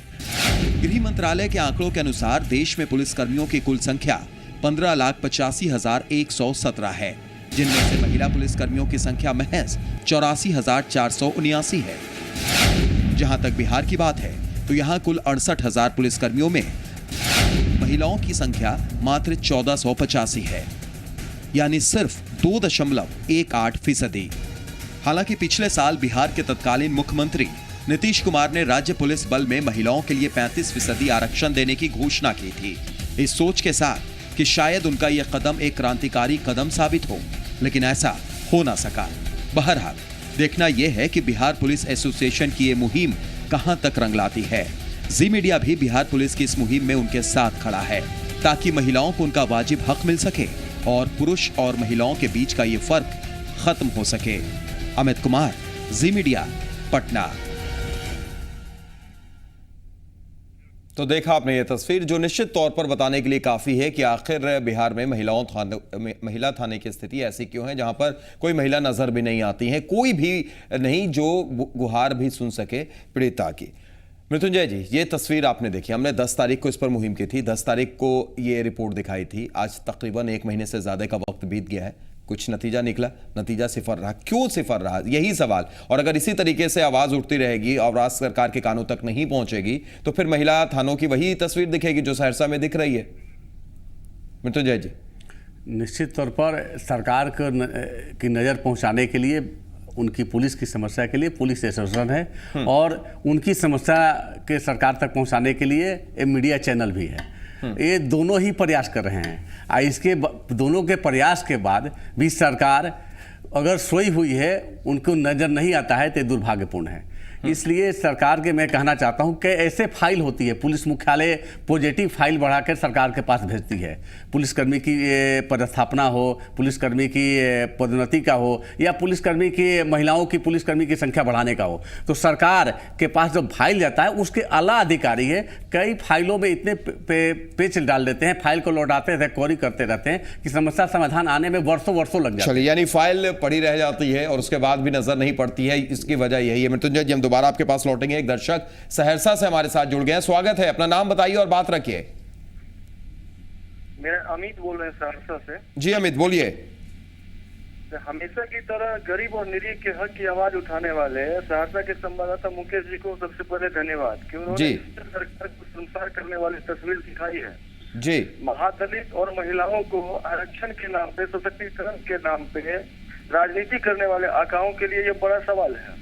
गृह मंत्रालय के आंकड़ों के अनुसार देश में पुलिसकर्मियों की कुल संख्या 15,85,117 है, जिनमें से महिला पुलिसकर्मियों की संख्या महज 84,479 है। जहां तक बिहार की बात है तो यहां कुल 68,000 पुलिसकर्मियों में महिलाओं की संख्या मात्र 1485 है, यानी सिर्फ 2.18%। हालांकि पिछले साल बिहार के तत्कालीन मुख्यमंत्री नीतीश कुमार ने राज्य पुलिस बल में महिलाओं के लिए 35% आरक्षण देने की घोषणा की थी, इस सोच के साथ कि शायद उनका यह कदम एक क्रांतिकारी कदम साबित हो, लेकिन ऐसा हो ना सका। बहरहाल देखना यह है कि बिहार पुलिस एसोसिएशन की ये मुहिम कहां तक रंग लाती है। जी मीडिया भी बिहार पुलिस की इस मुहिम में उनके साथ खड़ा है ताकि महिलाओं को उनका वाजिब हक मिल सके और पुरुष और महिलाओं के बीच का ये फर्क खत्म हो सके। अमित कुमार, जी मीडिया, पटना। तो देखा आपने ये तस्वीर, जो निश्चित तौर पर बताने के लिए काफी है कि आखिर बिहार में महिला थाने की स्थिति ऐसी क्यों है जहां पर कोई महिला नजर भी नहीं आती है, कोई भी नहीं जो गुहार भी सुन सके पीड़िता की। मृत्युंजय जी, ये तस्वीर आपने देखी, हमने 10 तारीख को इस पर मुहिम की थी, 10 तारीख को ये रिपोर्ट दिखाई थी। आज तकरीबन 1 महीने से ज्यादा का वक्त बीत गया है, कुछ नतीजा निकला? नतीजा सिफर रहा। क्यों सिफर रहा, यही सवाल। और अगर इसी तरीके से आवाज उठती रहेगी और राज्य सरकार के कानों तक नहीं पहुंचेगी तो फिर महिला थानों की वही तस्वीर दिखेगी जो सहरसा में दिख रही है। मृत्युंजय जी, निश्चित तौर पर सरकार की नज़र पहुंचाने के लिए, उनकी पुलिस की समस्या के लिए पुलिस एसोसिएशन है और उनकी समस्या के सरकार तक पहुंचाने के लिए एक मीडिया चैनल भी है। ये दोनों ही प्रयास कर रहे हैं। इसके दोनों के प्रयास के बाद भी सरकार अगर सोई हुई है, उनको नज़र नहीं आता है तो दुर्भाग्यपूर्ण है। इसलिए सरकार के मैं कहना चाहता हूं कि ऐसे फाइल होती है, पुलिस मुख्यालय पॉजिटिव फाइल बढ़ाकर सरकार के पास भेजती है। पुलिसकर्मी की पदस्थापना हो, पुलिसकर्मी की पदोन्नति का हो, या पुलिसकर्मी की महिलाओं की पुलिसकर्मी की संख्या बढ़ाने का हो, तो सरकार के पास जब फाइल जाता है, उसके आला अधिकारी है कई फाइलों में इतने पेच डाल देते हैं, फाइल को लौटाते रहते, क्वेरी करते रहते हैं कि समस्या समाधान आने में वर्षों वर्षों लग जाते हैं। यानी फाइल पड़ी रह जाती है और उसके बाद भी नजर नहीं पड़ती है। इसकी वजह यही है। मृत्युंजय जी, हम दोबारा आपके पास लौटेंगे। एक दर्शक सहरसा से हमारे साथ जुड़ गए हैं, स्वागत है। अपना नाम बताइए और बात रखिए। मेरा अमित बोल रहे हैं सहरसा से। जी अमित, बोलिए। हमेशा की तरह गरीब और निरीह के हक की आवाज उठाने वाले सहरसा के संवाददाता मुकेश जी को सबसे पहले धन्यवाद कि उन्होंने सरकार को संसार करने वाली तस्वीर दिखाई है। जी, महादलित और महिलाओं को आरक्षण के नाम पे, सशक्तिकरण के नाम पे राजनीति करने वाले आकाओं के लिए ये बड़ा सवाल है।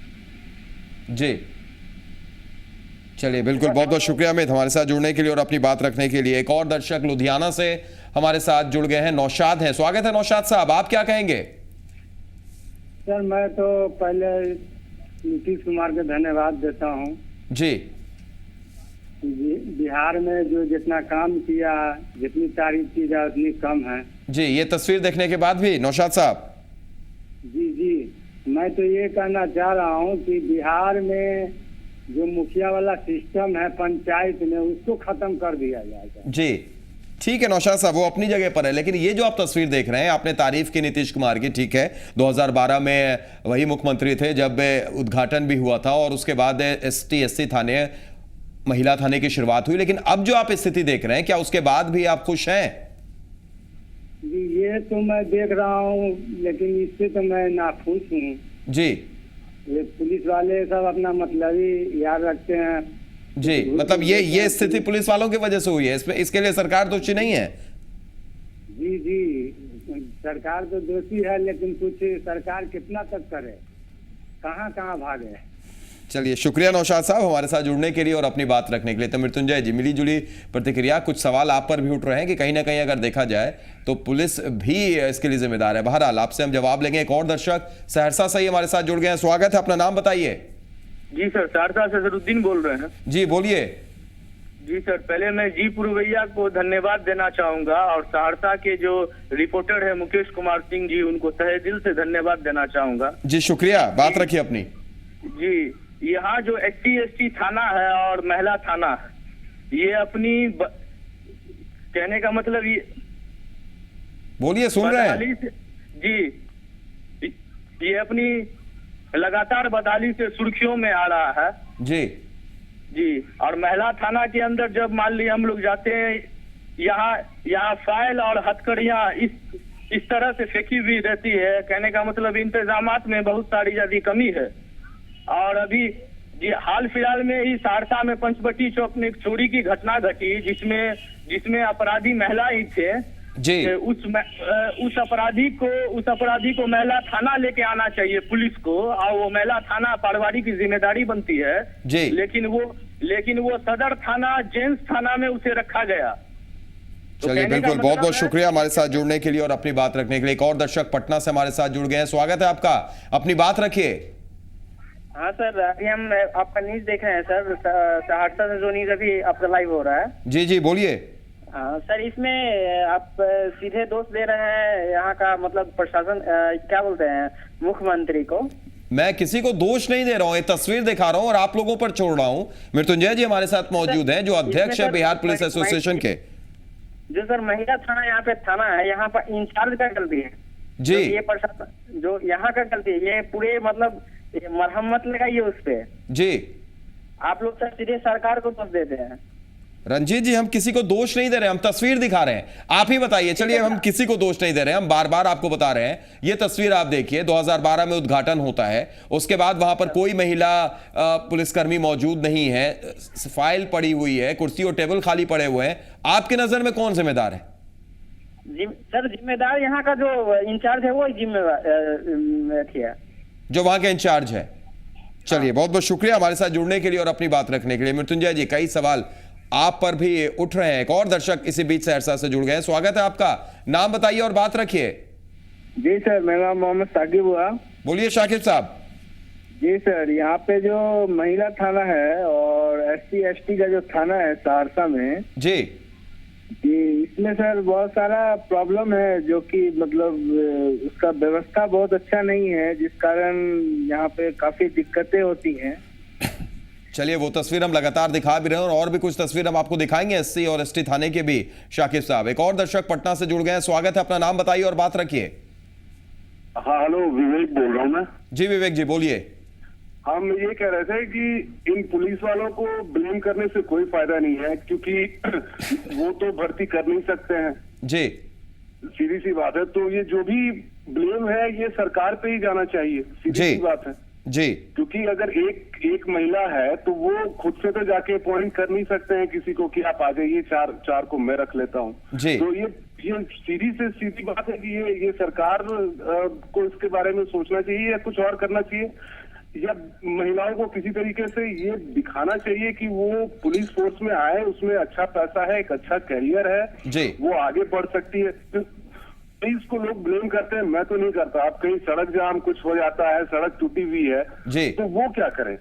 जी चलिए, बिल्कुल, बहुत बहुत शुक्रिया अमित हमारे साथ जुड़ने के लिए और अपनी बात रखने के लिए। एक और दर्शक लुधियाना से हमारे साथ जुड़ गए हैं, नौशाद हैं। स्वागत है नौशाद साहब, आप क्या कहेंगे? सर, मैं तो पहले नीतीश कुमार को धन्यवाद देता हूं। जी, बिहार में जो जितना काम किया, जितनी तारीफ की जाए उतनी कम है। जी, ये तस्वीर देखने के बाद भी नौशाद साहब? जी, मैं तो ये कहना चाह रहा हूँ कि बिहार में जो मुखिया वाला सिस्टम है पंचायत में, उसको खत्म कर दिया जाएगा। जी ठीक है नौशाद साहब, वो अपनी जगह पर है, लेकिन ये जो आप तस्वीर देख रहे हैं, आपने तारीफ की नीतीश कुमार की, ठीक है, 2012 में वही मुख्यमंत्री थे जब उद्घाटन भी हुआ था और उसके बाद ST/SC थाने, महिला थाने की शुरुआत हुई। लेकिन अब जो आप स्थिति देख रहे हैं, क्या उसके बाद भी आप खुश हैं? जी, ये तो मैं देख रहा हूँ, लेकिन इससे तो मैं नाखुश हूँ। जी, ये पुलिस वाले सब अपना मतलब ही याद रखते हैं। जी, मतलब ये स्थिति पुलिस वालों की वजह से हुई है, इसके लिए सरकार दोषी नहीं है? जी, सरकार तो दोषी है, लेकिन कुछ सरकार कितना तक करे, कहाँ भागे। चलिए, शुक्रिया नौशाद साहब हमारे साथ जुड़ने के लिए और अपनी बात रखने के लिए। तो मृत्युंजय जी, मिली जुली प्रतिक्रिया, कुछ सवाल आप पर भी उठ रहे हैं कि कहीं ना कहीं अगर देखा जाए तो पुलिस भी इसके लिए जिम्मेदार है। बहरहाल आपसे हम जवाब लेंगे। एक और दर्शक सहरसा से ही हमारे साथ जुड़ गए हैं, स्वागत है, अपना नाम बताइए। जी सर, सहरसा से सरुद्दीन बोल रहे हैं। जी बोलिए। जी सर, पहले मैं जी पुरवैया को धन्यवाद देना चाहूंगा और सहरसा के जो रिपोर्टर है मुकेश कुमार सिंह जी, उनको तहे दिल से धन्यवाद देना चाहूंगा। जी शुक्रिया, बात रखिए अपनी। जी, यहाँ जो ST/SC थाना है और महिला थाना है, ये अपनी कहने का मतलब ये, बोलिए, सुन रहे हैं। जी, ये अपनी लगातार बदहाली से सुर्खियों में आ रहा है। जी, और महिला थाना के अंदर जब मान लीजिए हम लोग जाते हैं, यहाँ फाइल और हथकड़ियाँ इस तरह से फेंकी हुई रहती है। कहने का मतलब इंतजामात में बहुत सारी ज्यादा कमी है। और अभी जी हाल फिलहाल में ही सहरसा में पंचवटी चौक में एक चोरी की घटना घटी, जिसमें अपराधी महिला ही थे। जी, उस अपराधी को महिला थाना लेके आना चाहिए पुलिस को, और वो महिला थाना पारिवारिक की जिम्मेदारी बनती है। जी, लेकिन वो सदर थाना, जेंट्स थाना में उसे रखा गया। चलिए, बिल्कुल, बहुत बहुत शुक्रिया हमारे साथ जुड़ने के लिए और अपनी बात रखने के लिए। एक और दर्शक पटना से हमारे साथ जुड़ गए हैं, स्वागत है आपका, अपनी बात रखिए। हाँ सर, अभी हम आपका न्यूज देख रहे हैं सर, सहरसा से जो न्यूज अभी आपका लाइव हो रहा है। जी बोलिए। हाँ सर, इसमें आप सीधे दोष दे रहे हैं यहाँ का मतलब प्रशासन, क्या बोलते हैं, मुख्यमंत्री को। मैं किसी को दोष नहीं दे रहा हूँ, ये तस्वीर दिखा रहा हूँ और आप लोगों पर छोड़ रहा हूँ। मृत्युंजय जी हमारे साथ मौजूद हैं, जो अध्यक्ष है बिहार पुलिस एसोसिएशन के। जो सर महिला थाना यहाँ पे थाना है, यहाँ पर इंचार्ज का गलती है। जी, ये प्रशासन जो यहाँ का गलती है, ये पूरे मतलब मरहमत लगाइए उस पे। जी, आप लोग सर सीधे सरकार को दोष देते हैं। रंजीत जी, हम किसी को दोष नहीं दे रहे, हम तस्वीर दिखा रहे हैं। आप ही बताइए। चलिए, हम किसी को दोष नहीं दे रहे, हम बार बार आपको बता रहे हैं। ये तस्वीर आप देखिए, 2012 में उद्घाटन होता है, उसके बाद वहां पर कोई महिला पुलिसकर्मी मौजूद नहीं है, फाइल पड़ी हुई है, कुर्सी और टेबल खाली पड़े हुए हैं। आपके नजर में कौन जिम्मेदार है? सर, जिम्मेदार यहाँ का जो इंचार्ज है वो जिम्मेदार है, जो वहां के इंचार्ज है। चलिए, बहुत बहुत शुक्रिया हमारे साथ जुड़ने के लिए और अपनी बात रखने के लिए। मृत्युंजय जी, कई सवाल आप पर भी उठ रहे हैं। एक और दर्शक इसी बीच सहरसा से जुड़ गए। स्वागत है आपका, नाम बताइए और बात रखिए। जी सर, मेरा नाम मोहम्मद साकिब हुआ। बोलिए शाकिब साहब। जी सर, यहाँ पे जो महिला थाना है और SC/ST का जो थाना है सहरसा में जी, इसमें सर बहुत सारा प्रॉब्लम है, जो कि मतलब उसका व्यवस्था बहुत अच्छा नहीं है, जिस कारण यहाँ पे काफी दिक्कतें होती हैं। चलिए, वो तस्वीर हम लगातार दिखा भी रहे हैं और भी कुछ तस्वीर हम आपको दिखाएंगे SC और ST थाने के भी। शाकिब साहब, एक और दर्शक पटना से जुड़ गए हैं। स्वागत है, अपना नाम बताइए और बात रखिए। हाँ, हेलो, विवेक बोल रहा हूँ मैं। जी विवेक जी, बोलिए। हम ये कह रहे थे कि इन पुलिस वालों को ब्लेम करने से कोई फायदा नहीं है, क्योंकि वो तो भर्ती कर नहीं सकते हैं जी, सीधी सी बात है। तो ये जो भी ब्लेम है ये सरकार पे ही जाना चाहिए, सीधी सी बात है जी। क्योंकि अगर एक महिला है तो वो खुद से तो जाके अपॉइंट कर नहीं सकते हैं किसी को कि आप आ जाइए, चार को मैं रख लेता हूँ। तो ये सीधी से सीधी बात है कि ये सरकार को इसके बारे में सोचना चाहिए या कुछ और करना चाहिए, या महिलाओं को किसी तरीके से ये दिखाना चाहिए कि वो पुलिस फोर्स में आए, उसमें अच्छा पैसा है, एक अच्छा कैरियर है, वो आगे बढ़ सकती है। पुलिस को लोग ब्लेम करते हैं, मैं तो नहीं करता। आप कहीं सड़क जाम कुछ हो जाता है, सड़क टूटी हुई है जी, तो वो क्या करें?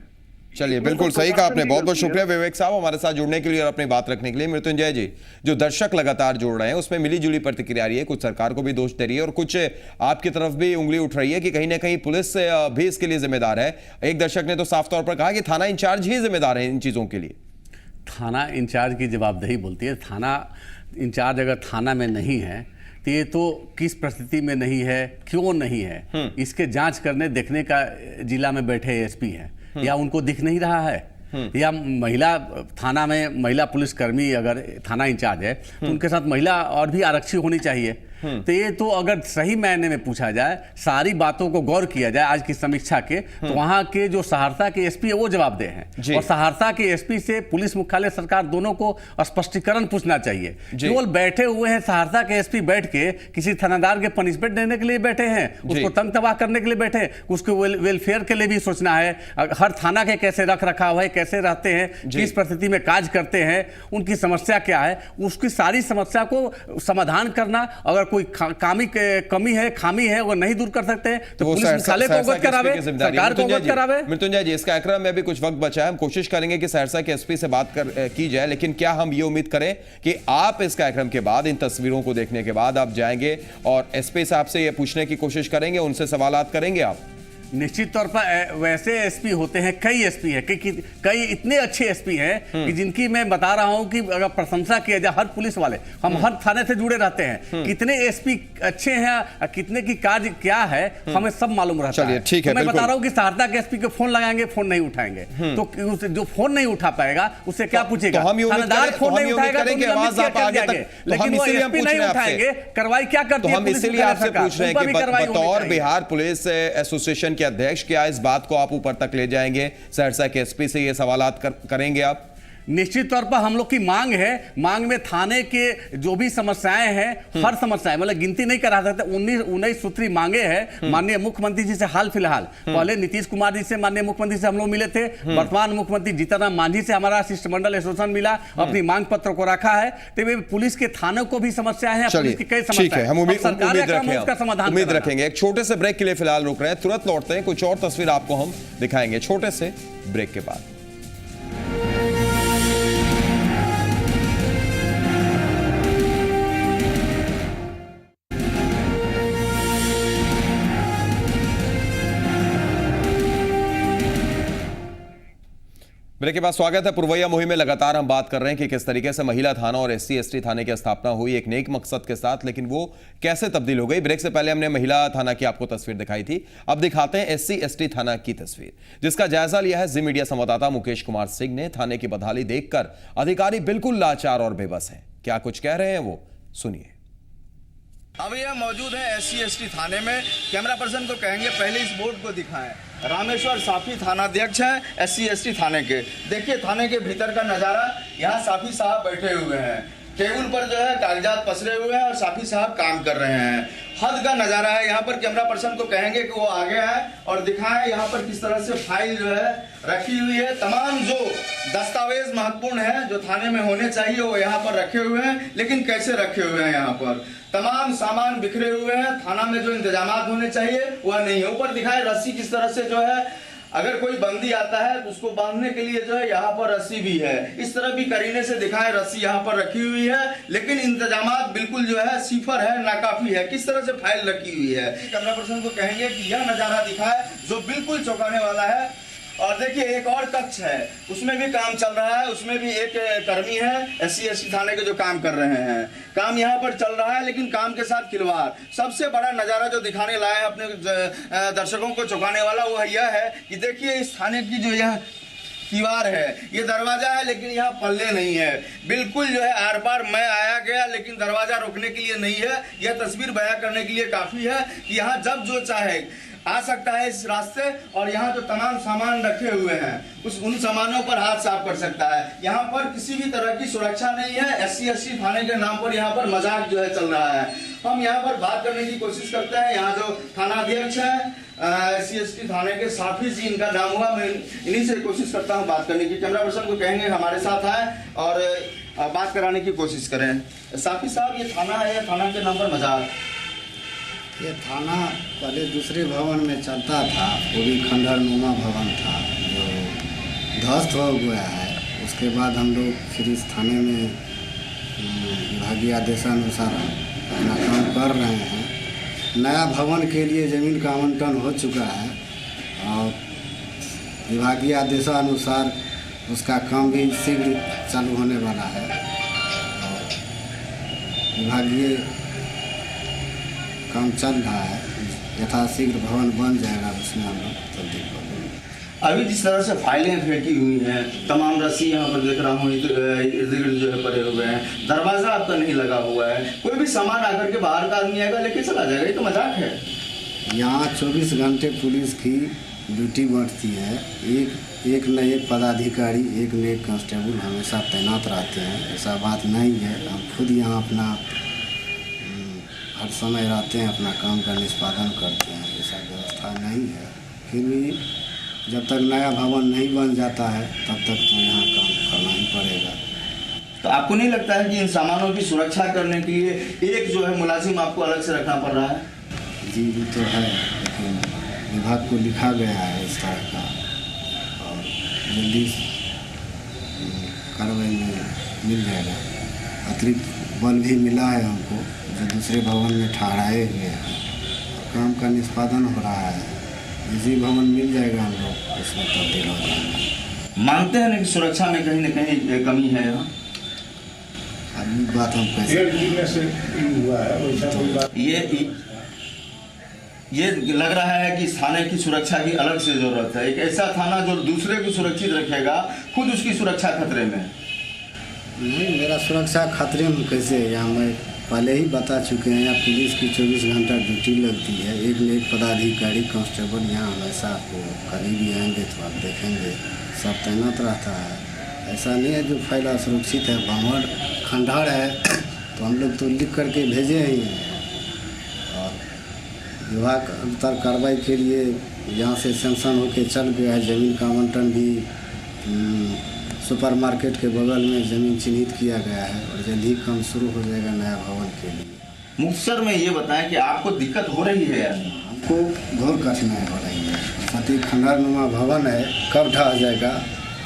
चलिए, बिल्कुल सही कहा आपने। बहुत बहुत शुक्रिया विवेक साहब हमारे साथ जुड़ने के लिए और अपनी बात रखने के लिए। मृत्युंजय जी, जो दर्शक लगातार जुड़ रहे हैं उसमें मिली जुली प्रतिक्रिया आ रही है, कुछ सरकार को भी दोष दे रही है और कुछ आपकी तरफ भी उंगली उठ रही है कि कहीं ना कहीं पुलिस भी इसके लिए जिम्मेदार है। एक दर्शक ने तो साफ तौर पर कहा कि थाना इंचार्ज ही जिम्मेदार है इन चीजों के लिए। थाना इंचार्ज की जवाबदेही बोलती है। थाना इंचार्ज अगर थाना में नहीं है तो ये तो किस परिस्थिति में नहीं है, क्यों नहीं है, इसके जांच करने देखने का जिला में बैठे एसपी हैं, या उनको दिख नहीं रहा है, या महिला थाना में महिला पुलिसकर्मी अगर थाना इंचार्ज है तो उनके साथ महिला और भी आरक्षी होनी चाहिए। तो ये तो अगर सही मायने में पूछा जाए, सारी बातों को गौर किया जाए आज की समीक्षा के, तो वहां के जो सहरसा के एसपी है वो जवाबदेह हैं, और सहरसा के एसपी से पुलिस मुख्यालय सरकार दोनों को स्पष्टीकरण पूछना चाहिए। केवल बैठे हुए हैं सहरसा के एसपी, बैठ के किसी थानेदार के पनिशमेंट देने के लिए बैठे हैं, उसको तंग तबाह करने के लिए बैठे हैं, उसको वेलफेयर के लिए भी सोचना है। हर थाना के कैसे रख रखाव है, कैसे रहते हैं, किस परिस्थिति में कार्य करते हैं, उनकी समस्या क्या है, उसकी सारी समस्या को समाधान करना। अगर कोई कमी है, खामी है, वो नहीं दूर कर सकते हैं तो पुलिस मुख्यालय को अवगत करावे, सरकार को अवगत करावे। मृत्युंजय जी, इस कार्यक्रम में भी कुछ वक्त बचा है, हम कोशिश करेंगे कि सहरसा के एसपी से बात की जाए, लेकिन क्या हम ये उम्मीद करें कि आप इस कार्यक्रम के बाद, इन तस्वीरों को देखने के बाद आप जाएंगे और एसपी साहब से ये पूछने की कोशिश करेंगे, उनसे सवालात करेंगे आप? निश्चित तौर पर वैसे एसपी होते हैं, कई एसपी हैं, कई इतने अच्छे एसपी हैं कि जिनकी मैं बता रहा हूं कि अगर प्रशंसा किया जाए, हर पुलिस वाले, हम हर थाने से जुड़े रहते हैं, कितने एसपी अच्छे हैं, कितने की कार्य क्या है, हमें सब मालूम रहता है। ठीक है, मैं बता रहा हूं कि सहरसा के एसपी को फोन लगाएंगे, फोन नहीं उठाएंगे, तो जो फोन नहीं उठा पाएगा उससे क्या पूछेगा? थानेदार फोन नहीं उठाएगा लेकिन वो एसपी नहीं उठाएंगे, कार्रवाई क्या करती है? हम इसीलिए आपसे पूछ रहे हैं कि बतौर बिहार पुलिस एसोसिएशन के अध्यक्ष, क्या इस बात को आप ऊपर तक ले जाएंगे? सहरसा के एसपी से ये सवालात करेंगे आप? निश्चित तौर पर हम लोग की मांग है, मांग में थाने के जो भी समस्याएं हैं, हर समस्याएं, मतलब गिनती नहीं करा सकते, 19 सूत्री मांगे हैं माननीय मुख्यमंत्री जी से। हाल फिलहाल पहले नीतीश कुमार जी से, माननीय मुख्यमंत्री से हम लोग मिले थे, वर्तमान मुख्यमंत्री जीतन राम मांझी से हमारा शिष्टमंडल एसोसिएशन मिला, अपनी मांग पत्र को रखा है। तो पुलिस के थानों को भी समस्या है, पुलिस की कई समस्या है, हम उम्मीद समाधान रखेंगे। एक छोटे से ब्रेक के लिए फिलहाल रुक रहे हैं, तुरंत लौटते हैं, कुछ और तस्वीर आपको हम दिखाएंगे छोटे से ब्रेक के बाद। ब्रेक के बाद स्वागत है। पुरवैया मुहिम में लगातार हम बात कर रहे हैं कि किस तरीके से महिला थाना और SC/ST थाने की स्थापना हुई एक नेक मकसद के साथ, लेकिन वो कैसे तब्दील हो गई। ब्रेक से पहले हमने महिला थाना की आपको तस्वीर दिखाई थी, अब दिखाते हैं SC/ST थाना की तस्वीर, जिसका जायजा लिया है जी मीडिया संवाददाता मुकेश कुमार सिंह ने। थाने की बदहाली देखकर अधिकारी बिल्कुल लाचार और बेबस हैं। क्या कुछ कह रहे हैं वो सुनिए। अभी यह मौजूद है SC/ST थाने में। कैमरा पर्सन को कहेंगे पहले इस बोर्ड को दिखाएं। रामेश्वर साफी थानाध्यक्ष हैं SC/ST थाने के। देखिए थाने के भीतर का नज़ारा, यहाँ साफी साहब बैठे हुए हैं, टेबल पर जो है कागजात पसरे हुए हैं और साफी साहब काम कर रहे हैं। हद का नज़ारा है यहाँ पर। कैमरा पर्सन को कहेंगे कि वो आगे आए और दिखाएं यहाँ पर किस तरह से फाइल जो है रखी हुई है। तमाम जो दस्तावेज महत्वपूर्ण है जो थाने में होने चाहिए वो यहाँ पर रखे हुए हैं, लेकिन कैसे रखे हुए हैं यहाँ पर तमाम सामान बिखरे हुए हैं। थाना में जो इंतजामात होने चाहिए वह नहीं है। ऊपर दिखाए रस्सी किस तरह से जो है, अगर कोई बंदी आता है तो उसको बांधने के लिए जो है यहाँ पर रस्सी भी है। इस तरह भी करीने से दिखाएं रस्सी यहाँ पर रखी हुई है, लेकिन इंतजामात बिल्कुल जो है सिफर है, नाकाफी है। किस तरह से फाइल रखी हुई है। कैमरा पर्सन को कहेंगे कि यह नज़ारा दिखाए जो बिल्कुल चौंकाने वाला है। और देखिए एक और कक्ष है, उसमें भी काम चल रहा है। उसमें भी एक कर्मी है SC/ST थाने के जो काम कर रहे हैं। काम यहाँ पर चल रहा है, लेकिन काम के साथ खिलवाड़। सबसे बड़ा नज़ारा जो दिखाने लाया है अपने दर्शकों को चौंकाने वाला वो यह है कि देखिए इस थाने की जो यह दीवार है, ये दरवाजा है, लेकिन यहाँ पल्ले नहीं है। बिल्कुल जो है आर पार मैं आया गया, लेकिन दरवाजा रोकने के लिए नहीं है। यह तस्वीर बयां करने के लिए काफ़ी है कि यहाँ जब जो चाहे आ सकता है इस रास्ते, और यहाँ जो तमाम सामान रखे हुए हैं उन सामानों पर हाथ साफ कर सकता है। यहाँ पर किसी भी तरह की सुरक्षा नहीं है। SC/ST थाने के नाम पर यहाँ पर मजाक जो है चल रहा है। हम यहाँ पर बात करने की कोशिश करते हैं। यहाँ जो थानाध्यक्ष हैं SC/ST थाने के, साफी जी इनका नाम हुआ, मैं इन्हीं से कोशिश करता हूँ बात करने की। कैमरा पर्सन को कहेंगे हमारे साथ आए और बात कराने की कोशिश करें। साफी साहब, ये थाना है, थाना के नाम पर मजाक? ये थाना पहले दूसरे भवन में चलता था, वो भी खंडहरनुमा भवन था जो ध्वस्त हो गया है। उसके बाद हम लोग फिर इस थाने में विभागीय आदेशानुसार अपना काम कर रहे हैं। नया भवन के लिए ज़मीन का आवंटन हो चुका है और विभागीय आदेशानुसार उसका काम भी शीघ्र चालू होने वाला है। और विभागीय काम चल रहा है, यथाशीघ्र भवन बन जाएगा, उसमें हम लोग तब्दील कर देंगे। अभी जिस तरह से फाइलें फेंकी हुई हैं, तमाम रस्सी यहाँ पर देख रहा हूँ इर्द गिर्द जो है पड़े हुए हैं, दरवाज़ा आपका नहीं लगा हुआ है, कोई भी सामान आकर के बाहर का आदमी आएगा लेके चला जाएगा, ये तो मजाक है। यहाँ 24 घंटे पुलिस की ड्यूटी बढ़ती है। एक न एक पदाधिकारी, एक न एक कांस्टेबल हमेशा तैनात रहते हैं। ऐसा बात नहीं है। हम खुद यहाँ अपना हर समय रहते हैं, अपना काम का निष्पादन करते हैं। ऐसा व्यवस्था नहीं है। फिर भी जब तक नया भवन नहीं बन जाता है तब तक तो यहाँ काम करना ही पड़ेगा। तो आपको नहीं लगता है कि इन सामानों की सुरक्षा करने के लिए एक जो है मुलाजिम आपको अलग से रखना पड़ रहा है? जी तो है, लेकिन विभाग को लिखा गया है इस तरह का, और जल्दी कार्रवाई में मिल जाएगा। अतिरिक्त बल भी मिला है हमको, जो दूसरे भवन में ठहराए हुए हैं। काम का निष्पादन हो रहा है। इसी भवन मिल जाएगा, हम लोग उसमें तब्दील हो जाएंगे। मानते हैं ना कि सुरक्षा में कहीं न कहीं कमी है यहाँ? अभी बात हम कैसे हुआ है, ये लग रहा है कि इस थाने की सुरक्षा की अलग से जरूरत है। एक ऐसा थाना जो दूसरे को सुरक्षित रखेगा, खुद उसकी सुरक्षा खतरे में। नहीं, मेरा सुरक्षा खतरे में कैसे है? यहाँ मैं पहले ही बता चुके हैं, यहाँ पुलिस की 24 घंटा ड्यूटी लगती है। एक न एक पदाधिकारी, कांस्टेबल यहाँ हमेशा आपको कभी भी आएंगे तो आप देखेंगे सब तैनात रहता है। ऐसा नहीं है जो फैला सुरक्षित है। भवन खंडहर है तो हम लोग तो लिख करके भेजे ही हैं, और विभाग अंतर कार्रवाई के लिए यहाँ से सेंक्शन होके चल गया है। ज़मीन का आवंटन भी सुपरमार्केट के बगल में ज़मीन चिन्हित किया गया है, और जल्द ही काम शुरू हो जाएगा नया भवन के लिए। मुख्तसर में ये बताएं कि आपको दिक्कत हो रही है? हमको घोर कठिनाई हो रही है। सती खंडहरनुमा भवन है, कब ढह जाएगा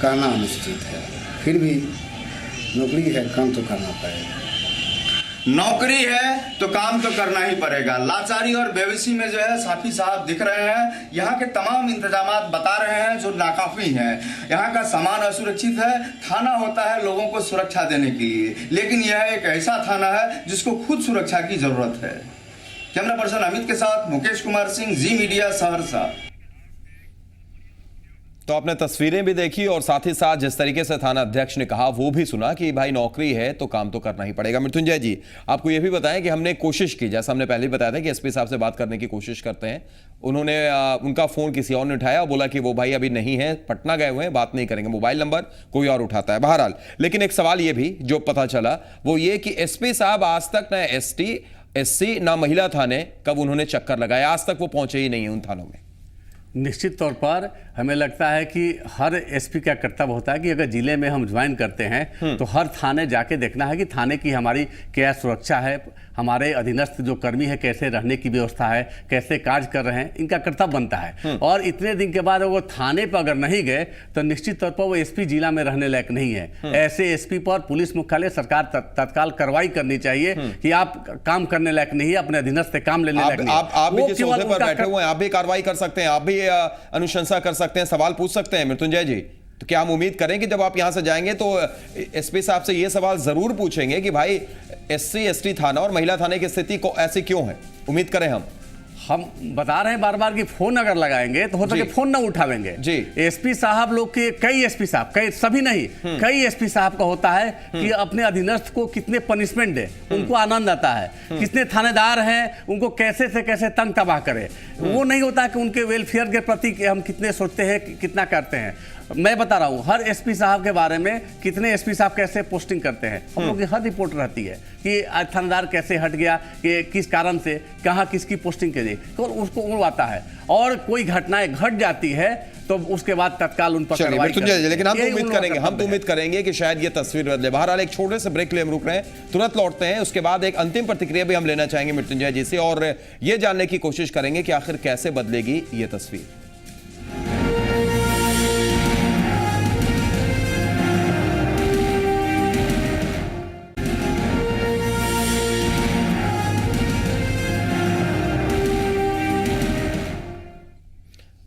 कहना अनिश्चित है। फिर भी नौकरी है, काम तो करना पड़ेगा। नौकरी है तो काम तो करना ही पड़ेगा। लाचारी और बेबसी में जो है साफी साहब दिख रहे हैं। यहाँ के तमाम इंतजामात बता रहे हैं जो नाकाफी हैं। यहाँ का सामान असुरक्षित है। थाना होता है लोगों को सुरक्षा देने के लिए, लेकिन यह एक ऐसा थाना है जिसको खुद सुरक्षा की जरूरत है। कैमरा पर्सन अमित के साथ मुकेश कुमार सिंह, जी मीडिया, सहरसा। तो आपने तस्वीरें भी देखी और साथ ही साथ जिस तरीके से थाना अध्यक्ष ने कहा वो भी सुना कि भाई नौकरी है तो काम तो करना ही पड़ेगा। मृत्युंजय जी, आपको यह भी बताएं कि हमने कोशिश की, जैसा हमने पहले बताया था कि एसपी साहब से बात करने की कोशिश करते हैं। उन्होंने उनका फोन किसी और ने उठाया और बोला कि वो भाई अभी नहीं है, पटना गए हुए हैं, बात नहीं करेंगे। मोबाइल नंबर कोई और उठाता है। बहरहाल, लेकिन एक सवाल ये भी जो पता चला वो ये कि एसपी साहब आज तक ना एसटी, एससी, ना महिला थाने कब उन्होंने चक्कर लगाया, आज तक वो पहुंचे ही नहीं है उन थानों में। निश्चित तौर पर हमें लगता है कि हर एसपी का कर्तव्य होता है कि अगर जिले में हम ज्वाइन करते हैं तो हर थाने जाके देखना है कि थाने की हमारी क्या सुरक्षा है, हमारे अधीनस्थ जो कर्मी है कैसे रहने की व्यवस्था है, कैसे कार्य कर रहे हैं, इनका कर्तव्य बनता है। और इतने दिन के बाद वो थाने पर अगर नहीं गए तो निश्चित तौर पर वो एसपी जिला में रहने लायक नहीं है। ऐसे एसपी पर पुलिस मुख्यालय सरकार तत्काल कार्रवाई करनी चाहिए कि आप काम करने लायक नहीं है, अपने अधीनस्थ से काम लेने लायक नहीं। आप भी जिस ओहदे पर बैठे हुए हैं आप भी कार्रवाई कर सकते हैं, आप भी अनुशंसा कर सकते हैं, सवाल पूछ सकते हैं। मृत्युंजय जी, तो क्या हम उम्मीद करें कि जब आप यहां से जाएंगे तो एसपी साहब से यह सवाल जरूर पूछेंगे कि भाई एससी एसटी थाना और महिला थाने की स्थिति को ऐसी क्यों है? उम्मीद करें हम बता रहे हैं बार बार कि फोन अगर लगाएंगे तो हो सके फोन ना उठावेंगे जी। एसपी साहब लोग के कई एसपी साहब, कई सभी नहीं, कई एसपी साहब का होता है कि अपने अधीनस्थ को कितने पनिशमेंट दे, उनको आनंद आता है। कितने थानेदार हैं उनको कैसे से कैसे तंग तबाह करे, वो नहीं होता कि उनके वेलफेयर के प्रति हम कितने सोचते हैं, कितना करते हैं। मैं बता रहा हूं हर एसपी साहब के बारे में कितने एसपी साहब कैसे पोस्टिंग करते हैं, हम लोग की हर रिपोर्ट रहती है कि आज थानेदार कैसे हट गया, कि किस कारण से, कहां किसकी पोस्टिंग के लिए, तो उसको वो आता है। और कोई घटनाएं घट जाती है तो उसके बाद तत्काल उन पर कार्रवाई करते हैं। लेकिन हम तो उम्मीद करेंगे कि शायद ये तस्वीर बदले। बहरहाल एक छोटे से ब्रेक ले हम रुक रहे हैं, तुरंत लौटते हैं। उसके बाद एक अंतिम प्रतिक्रिया भी हम लेना चाहेंगे मृत्युंजय जी से और ये जानने की कोशिश करेंगे कि आखिर कैसे बदलेगी ये तस्वीर।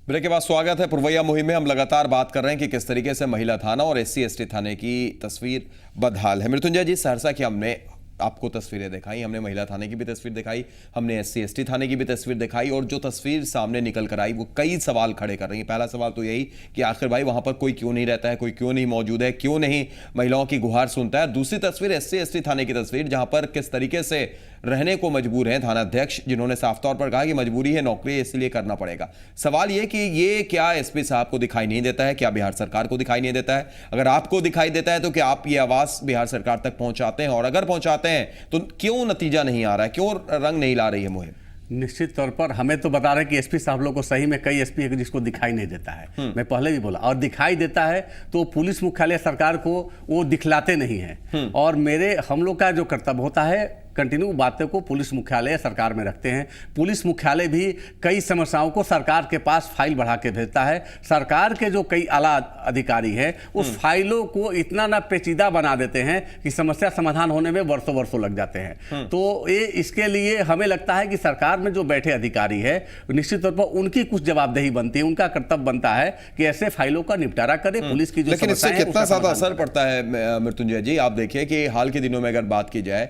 ब्रेक के बाद स्वागत है पुरवैया मुहिम में। हम लगातार बात कर रहे हैं कि किस तरीके से महिला थाना और एससी एसटी थाने की तस्वीर बदहाल है। मृत्युंजय जी, सहरसा की हमने आपको तस्वीरें दिखाई, हमने महिला थाने की भी तस्वीर दिखाई, हमने एससी एसटी थाने की भी तस्वीर दिखाई और जो तस्वीर सामने निकल कर आई वो कई सवाल खड़े कर रही है। पहला सवाल तो यही कि आखिर भाई वहां पर कोई क्यों नहीं रहता है, कोई क्यों नहीं मौजूद है, क्यों नहीं महिलाओं की गुहार सुनता है। दूसरी तस्वीर एससी एसटी थाने की तस्वीर, जहां पर किस तरीके से रहने को मजबूर हैं थाना अध्यक्ष, जिन्होंने साफ तौर पर कहा कि मजबूरी है, नौकरी इसलिए करना पड़ेगा। सवाल ये कि ये क्या एसपी साहब को दिखाई नहीं देता है, क्या बिहार सरकार को दिखाई नहीं देता है? अगर आपको दिखाई देता है तो क्या आप ये आवाज बिहार सरकार तक पहुंचाते हैं, और अगर पहुंचाते हैं तो क्यों नतीजा नहीं आ रहा है, क्यों रंग नहीं ला रही है मुहिम? निश्चित तौर पर हमें तो बता रहे हैं कि एसपी साहब लोग को सही में कई एसपी है जिसको दिखाई नहीं देता है। मैं पहले भी बोला, और दिखाई देता है तो पुलिस मुख्यालय सरकार को वो दिखलाते नहीं है। और हम लोग का जो कर्तव्य होता है कंटिन्यू बातों को पुलिस मुख्यालय सरकार में रखते हैं। पुलिस मुख्यालय भी कई समस्याओं को सरकार के पास फाइल बढ़ा के भेजता है। सरकार के जो कई आला अधिकारी हैं उस फाइलों को इतना ना पेचीदा बना देते हैं कि समस्या समाधान होने में वर्षों वर्षों लग जाते हैं। तो ये इसके लिए हमें लगता है कि सरकार में जो बैठे अधिकारी है निश्चित तौर पर उनकी कुछ जवाबदेही बनती है, उनका कर्तव्य बनता है कि ऐसे फाइलों का निपटारा करे। पुलिस की जो लेकिन इससे कितना ज्यादा असर पड़ता है मृत्युंजय जी? आप देखिए कि हाल के दिनों में अगर बात की जाए,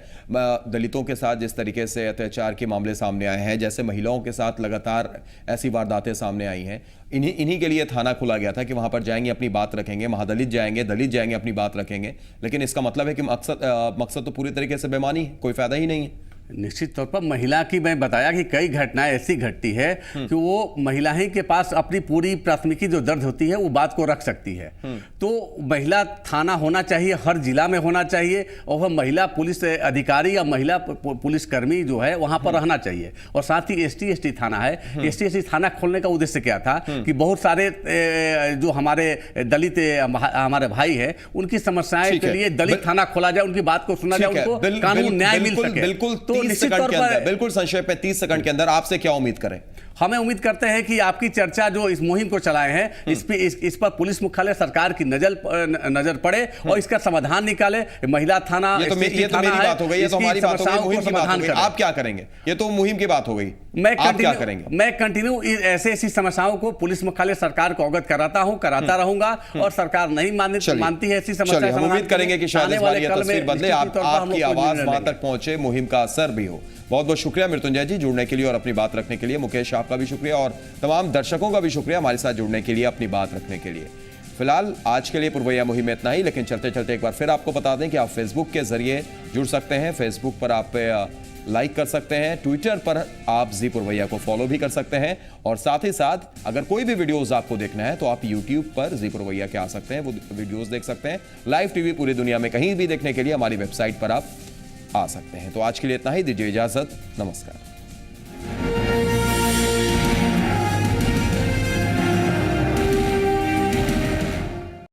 दलितों के साथ जिस तरीके से अत्याचार के मामले सामने आए हैं, जैसे महिलाओं के साथ लगातार ऐसी वारदातें सामने आई हैं, इन्हीं के लिए थाना खोला गया था कि वहां पर जाएंगे, अपनी बात रखेंगे, महादलित जाएंगे, दलित जाएंगे, अपनी बात रखेंगे। लेकिन इसका मतलब है कि मकसद तो पूरी तरीके से बेमानी है, कोई फायदा ही नहीं है। निश्चित तौर पर महिला की मैं बताया कि कई घटनाएं ऐसी घटती है कि वो महिला ही के पास अपनी पूरी प्राथमिकी जो दर्ज होती है वो बात को रख सकती है। तो महिला थाना होना चाहिए, हर जिला में होना चाहिए, और वह महिला पुलिस अधिकारी या महिला पुलिस कर्मी जो है वहां पर रहना चाहिए। और साथ ही एसटी एसटी थाना है, एसटी एसटी थाना खोलने का उद्देश्य क्या था कि बहुत सारे जो हमारे दलित हमारे भाई है उनकी समस्याएं के लिए दलित थाना खोला जाए, उनकी बात को सुना जाए, उनको कानून न्याय मिल सके। बिल्कुल तो 30 सेकंड के अंदर, बिल्कुल संक्षेप में 30 सेकंड के अंदर आपसे क्या उम्मीद करें? हमें उम्मीद करते हैं कि आपकी चर्चा जो इस मुहिम को चलाए हैं इस पर पुलिस मुख्यालय सरकार की नजर पड़े और इसका समाधान निकाले। महिला थाना, ये तो मेरी बात हो गई, ये तो हमारी बात हो गई, मुहिम की बात हो गई। आप क्या करेंगे? ये तो मुहिम की बात हो गई, आप क्या करेंगे? मैं कंटिन्यू ऐसी समस्याओं को पुलिस मुख्यालय सरकार को अवगत कराता रहूंगा और सरकार नहीं मानती है ऐसी समस्या। हम उम्मीद करेंगे कि शायद इस बार ये तस्वीर बदले, आपकी आवाज वहां तक पहुंचे, मुहिम का असर भी हो। बहुत बहुत शुक्रिया मृत्युंजय जी जुड़ने के लिए और अपनी बात रखने के लिए। मुकेश आपका भी शुक्रिया और तमाम दर्शकों का भी शुक्रिया हमारे साथ जुड़ने के लिए, अपनी बात रखने के लिए। फिलहाल आज के लिए पुरवैया मुहिम में इतना ही, लेकिन चलते चलते एक बार फिर आपको बता दें कि आप फेसबुक के जरिए जुड़ सकते हैं। फेसबुक पर आप लाइक कर सकते हैं, ट्विटर पर आप जी पुरवैया को फॉलो भी कर सकते हैं और साथ ही साथ अगर कोई भी वीडियोस आपको देखना है तो आप यूट्यूब पर जी पुरवैया के आ सकते हैं, वो वीडियोस देख सकते हैं। लाइव टीवी पूरी दुनिया में कहीं भी देखने के लिए हमारी वेबसाइट पर आप आ सकते हैं। तो आज के लिए इतना ही, दीजिए इजाजत, नमस्कार।